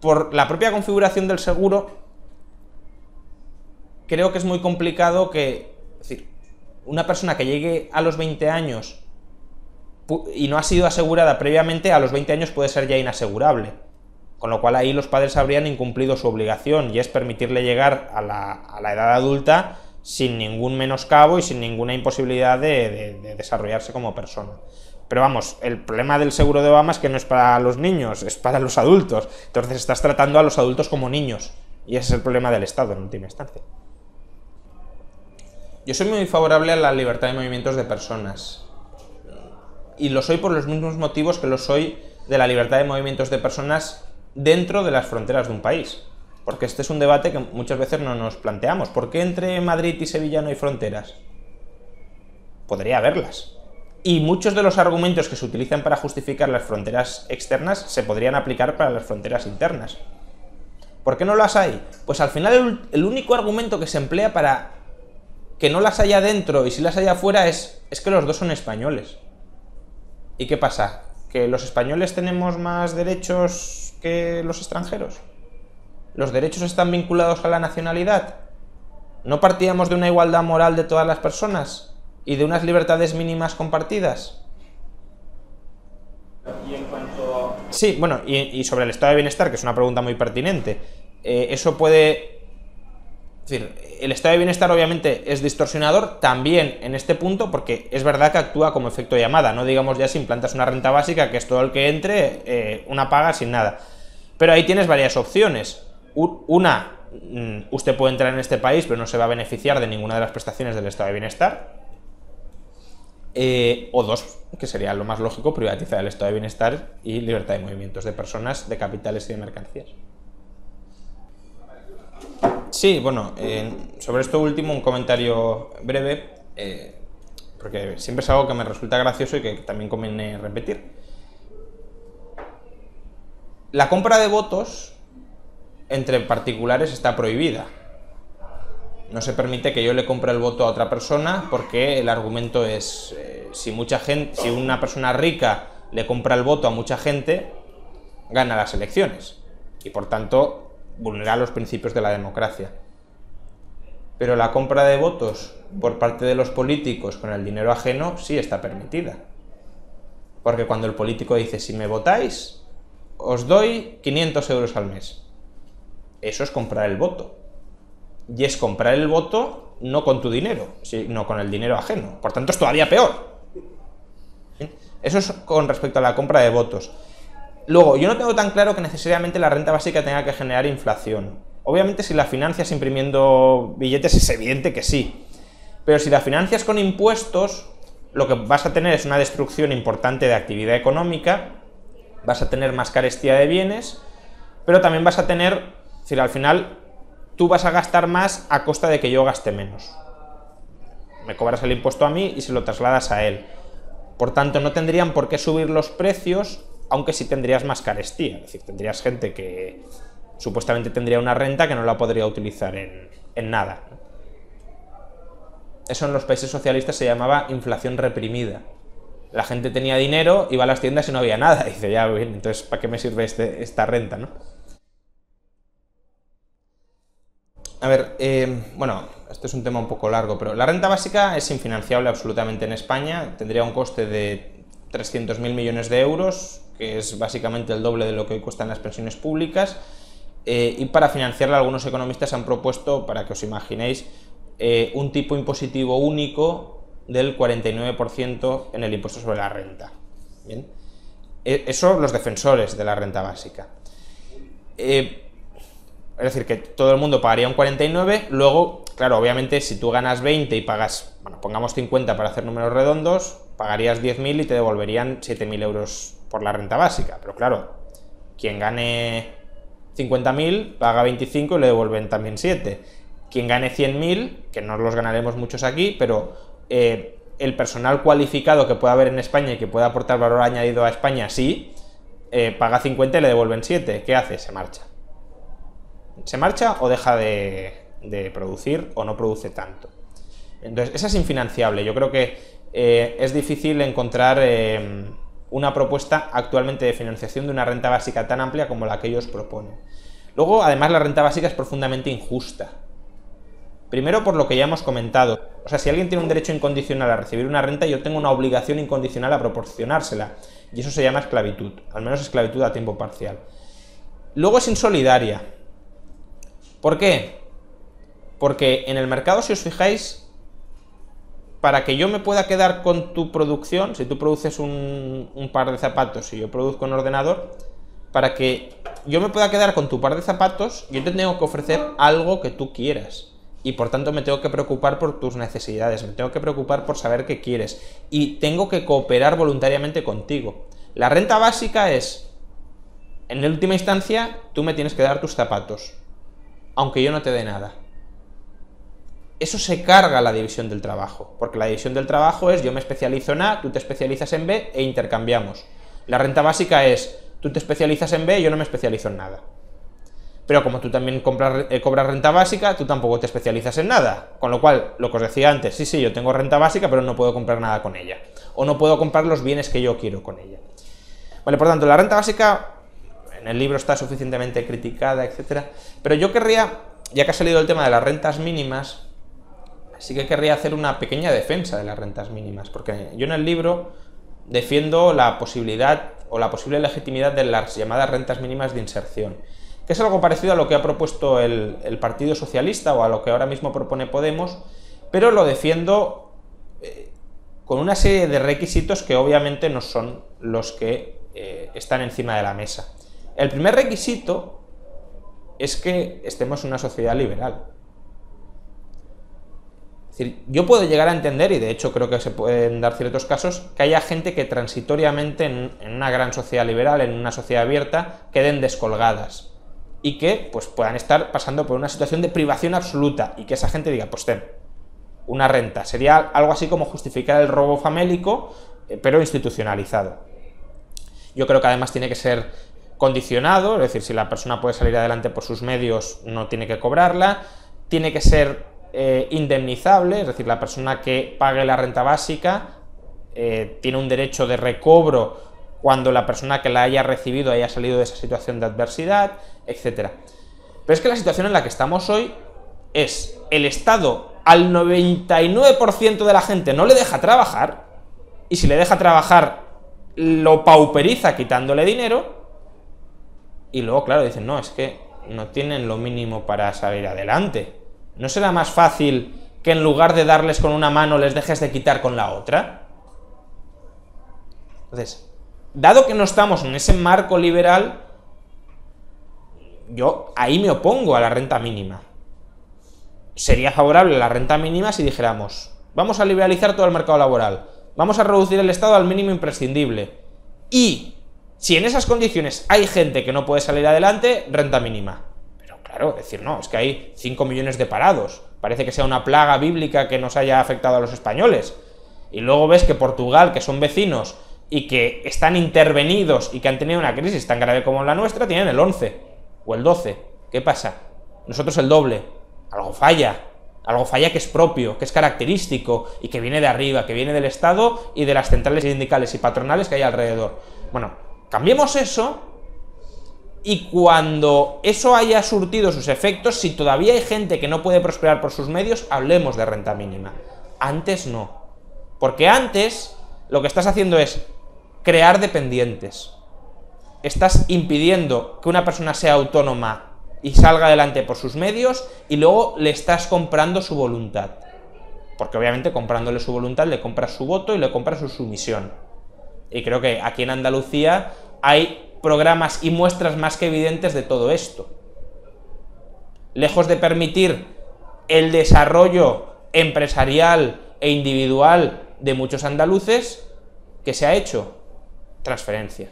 por la propia configuración del seguro, creo que es muy complicado que, es decir, una persona que llegue a los 20 años y no ha sido asegurada previamente, a los 20 años puede ser ya inasegurable. Con lo cual ahí los padres habrían incumplido su obligación, y es permitirle llegar a la edad adulta sin ningún menoscabo y sin ninguna imposibilidad de desarrollarse como persona. Pero vamos, el problema del seguro de Obama es que no es para los niños, es para los adultos. Entonces estás tratando a los adultos como niños, y ese es el problema del Estado en última instancia. Yo soy muy favorable a la libertad de movimientos de personas, y lo soy por los mismos motivos que lo soy de la libertad de movimientos de personas dentro de las fronteras de un país. Porque este es un debate que muchas veces no nos planteamos. ¿Por qué entre Madrid y Sevilla no hay fronteras? Podría haberlas. Y muchos de los argumentos que se utilizan para justificar las fronteras externas se podrían aplicar para las fronteras internas. ¿Por qué no las hay? Pues al final el único argumento que se emplea para que no las haya dentro y si las haya afuera es que los dos son españoles. ¿Y qué pasa? ¿Que los españoles tenemos más derechos que los extranjeros? ¿Los derechos están vinculados a la nacionalidad? ¿No partíamos de una igualdad moral de todas las personas y de unas libertades mínimas compartidas? Y en cuanto a... Sí, bueno, y sobre el estado de bienestar, que es una pregunta muy pertinente, eso puede... Es decir, el estado de bienestar obviamente es distorsionador también en este punto, porque es verdad que actúa como efecto llamada, no digamos ya si implantas una renta básica, que es todo el que entre, una paga sin nada. Pero ahí tienes varias opciones. Una, usted puede entrar en este país pero no se va a beneficiar de ninguna de las prestaciones del estado de bienestar. O dos, que sería lo más lógico, privatizar el estado de bienestar y libertad de movimientos de personas, de capitales y de mercancías. Sí, bueno, sobre esto último un comentario breve, porque siempre es algo que me resulta gracioso y que también conviene repetir. La compra de votos entre particulares está prohibida. No se permite que yo le compre el voto a otra persona, porque el argumento es, si una persona rica le compra el voto a mucha gente, gana las elecciones y por tanto vulnera los principios de la democracia. Pero la compra de votos por parte de los políticos con el dinero ajeno sí está permitida. Porque cuando el político dice, si me votáis, os doy 500 euros al mes. Eso es comprar el voto. Y es comprar el voto no con tu dinero, sino con el dinero ajeno. Por tanto, es todavía peor. Eso es con respecto a la compra de votos. Luego, yo no tengo tan claro que necesariamente la renta básica tenga que generar inflación. Obviamente, si la financias imprimiendo billetes es evidente que sí. Pero si la financias con impuestos, lo que vas a tener es una destrucción importante de actividad económica, vas a tener más carestía de bienes, pero también vas a tener, es decir, al final tú vas a gastar más a costa de que yo gaste menos. Me cobras el impuesto a mí y se lo trasladas a él. Por tanto, no tendrían por qué subir los precios, aunque sí tendrías más carestía. Es decir, tendrías gente que supuestamente tendría una renta que no la podría utilizar en nada. Eso en los países socialistas se llamaba inflación reprimida. La gente tenía dinero, iba a las tiendas y no había nada. Y dice, ya, bien, entonces, ¿para qué me sirve esta renta, no? A ver, bueno, esto es un tema un poco largo, pero la renta básica es infinanciable absolutamente en España. Tendría un coste de 300.000 millones de euros, que es básicamente el doble de lo que hoy cuestan las pensiones públicas. Y para financiarla, algunos economistas han propuesto, para que os imaginéis, un tipo impositivo único del 49% en el impuesto sobre la renta. ¿Bien? Eso los defensores de la renta básica. Es decir, que todo el mundo pagaría un 49, luego, claro, obviamente si tú ganas 20 y pagas, bueno, pongamos 50 para hacer números redondos, pagarías 10.000 y te devolverían 7.000 euros por la renta básica. Pero claro, quien gane 50.000 paga 25 y le devuelven también 7. Quien gane 100.000, que no los ganaremos muchos aquí, pero el personal cualificado que pueda haber en España y que pueda aportar valor añadido a España, sí, paga 50 y le devuelven 7. ¿Qué hace? Se marcha. ¿Se marcha o deja de producir o no produce tanto? Entonces, esa es infinanciable. Yo creo que es difícil encontrar una propuesta actualmente de financiación de una renta básica tan amplia como la que ellos proponen. Luego, además, la renta básica es profundamente injusta. Primero, por lo que ya hemos comentado. O sea, si alguien tiene un derecho incondicional a recibir una renta, yo tengo una obligación incondicional a proporcionársela. Y eso se llama esclavitud, al menos esclavitud a tiempo parcial. Luego es insolidaria. ¿Por qué? Porque en el mercado, si os fijáis, para que yo me pueda quedar con tu producción, si tú produces un par de zapatos y yo produzco un ordenador, para que yo me pueda quedar con tu par de zapatos, yo te tengo que ofrecer algo que tú quieras. Y por tanto me tengo que preocupar por tus necesidades, me tengo que preocupar por saber qué quieres. Y tengo que cooperar voluntariamente contigo. La renta básica es, en última instancia, tú me tienes que dar tus zapatos, aunque yo no te dé nada. Eso se carga la división del trabajo, porque la división del trabajo es yo me especializo en A, tú te especializas en B e intercambiamos. La renta básica es tú te especializas en B y yo no me especializo en nada. Pero como tú también cobras renta básica, tú tampoco te especializas en nada. Con lo cual, lo que os decía antes, sí, yo tengo renta básica, pero no puedo comprar nada con ella. O no puedo comprar los bienes que yo quiero con ella. Vale, por tanto, la renta básica en el libro está suficientemente criticada, etc. Pero yo querría, ya que ha salido el tema de las rentas mínimas, sí que querría hacer una pequeña defensa de las rentas mínimas, porque yo en el libro defiendo la posibilidad o la posible legitimidad de las llamadas rentas mínimas de inserción, que es algo parecido a lo que ha propuesto el Partido Socialista o a lo que ahora mismo propone Podemos, pero lo defiendo con una serie de requisitos que obviamente no son los que están encima de la mesa. El primer requisito es que estemos en una sociedad liberal. Es decir, yo puedo llegar a entender, y de hecho creo que se pueden dar ciertos casos, que haya gente que transitoriamente en una gran sociedad liberal, en una sociedad abierta, queden descolgadas y que pues puedan estar pasando por una situación de privación absoluta y que esa gente diga, pues ten, una renta. Sería algo así como justificar el robo famélico, pero institucionalizado. Yo creo que además tiene que ser condicionado, es decir, si la persona puede salir adelante por sus medios, no tiene que cobrarla. Tiene que ser indemnizable, es decir, la persona que pague la renta básica tiene un derecho de recobro cuando la persona que la haya recibido haya salido de esa situación de adversidad, etc. Pero es que la situación en la que estamos hoy es el Estado al 99% de la gente no le deja trabajar, y si le deja trabajar lo pauperiza quitándole dinero, y luego, claro, dicen, no, es que no tienen lo mínimo para salir adelante. ¿No será más fácil que en lugar de darles con una mano les dejes de quitar con la otra? Entonces, dado que no estamos en ese marco liberal, yo ahí me opongo a la renta mínima. Sería favorable la renta mínima si dijéramos, vamos a liberalizar todo el mercado laboral, vamos a reducir el Estado al mínimo imprescindible. Y si en esas condiciones hay gente que no puede salir adelante, renta mínima. Pero claro, decir, no, es que hay 5 millones de parados, parece que sea una plaga bíblica que nos haya afectado a los españoles. Y luego ves que Portugal, que son vecinos y que están intervenidos y que han tenido una crisis tan grave como la nuestra, tienen el 11 o el 12. ¿Qué pasa? Nosotros el doble. Algo falla que es propio, que es característico y que viene de arriba, que viene del Estado y de las centrales sindicales y patronales que hay alrededor. Bueno, cambiemos eso y cuando eso haya surtido sus efectos, si todavía hay gente que no puede prosperar por sus medios, hablemos de renta mínima. Antes no. Porque antes lo que estás haciendo es crear dependientes. Estás impidiendo que una persona sea autónoma y salga adelante por sus medios y luego le estás comprando su voluntad. Porque obviamente comprándole su voluntad le compras su voto y le compras su sumisión. Y creo que aquí en Andalucía hay programas y muestras más que evidentes de todo esto. Lejos de permitir el desarrollo empresarial e individual de muchos andaluces, ¿qué se ha hecho? Transferencia.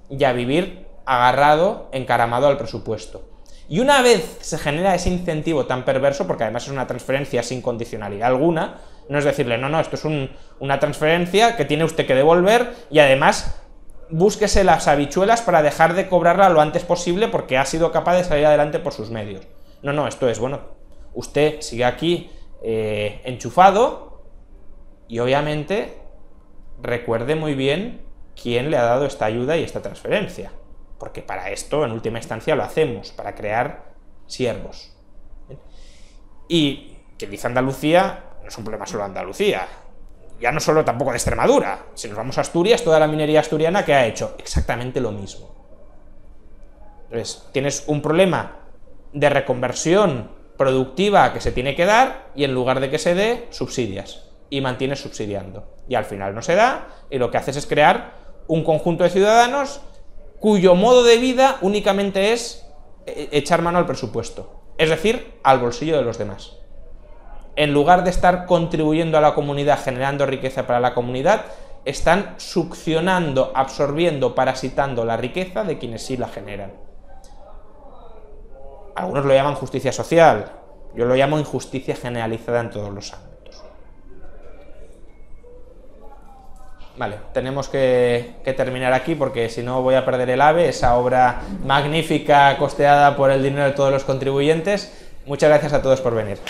Y a vivir agarrado, encaramado al presupuesto. Y una vez se genera ese incentivo tan perverso, porque además es una transferencia sin condicionalidad alguna, no es decirle, no, esto es una transferencia que tiene usted que devolver y además búsquese las habichuelas para dejar de cobrarla lo antes posible porque ha sido capaz de salir adelante por sus medios. No, esto es, bueno, usted sigue aquí enchufado y obviamente recuerde muy bien quién le ha dado esta ayuda y esta transferencia. Porque para esto, en última instancia, lo hacemos, para crear siervos. Y que dice Andalucía, no es un problema solo de Andalucía, ya no solo tampoco de Extremadura. Si nos vamos a Asturias, toda la minería asturiana, ¿qué ha hecho? Exactamente lo mismo. Entonces, tienes un problema de reconversión productiva que se tiene que dar, y en lugar de que se dé, subsidias. Y mantienes subsidiando. Y al final no se da, y lo que haces es crear un conjunto de ciudadanos cuyo modo de vida únicamente es echar mano al presupuesto, es decir, al bolsillo de los demás. En lugar de estar contribuyendo a la comunidad, generando riqueza para la comunidad, están succionando, absorbiendo, parasitando la riqueza de quienes sí la generan. Algunos lo llaman justicia social, yo lo llamo injusticia generalizada en todos los ámbitos. Vale, tenemos que terminar aquí porque si no voy a perder el AVE, esa obra magnífica costeada por el dinero de todos los contribuyentes. Muchas gracias a todos por venir.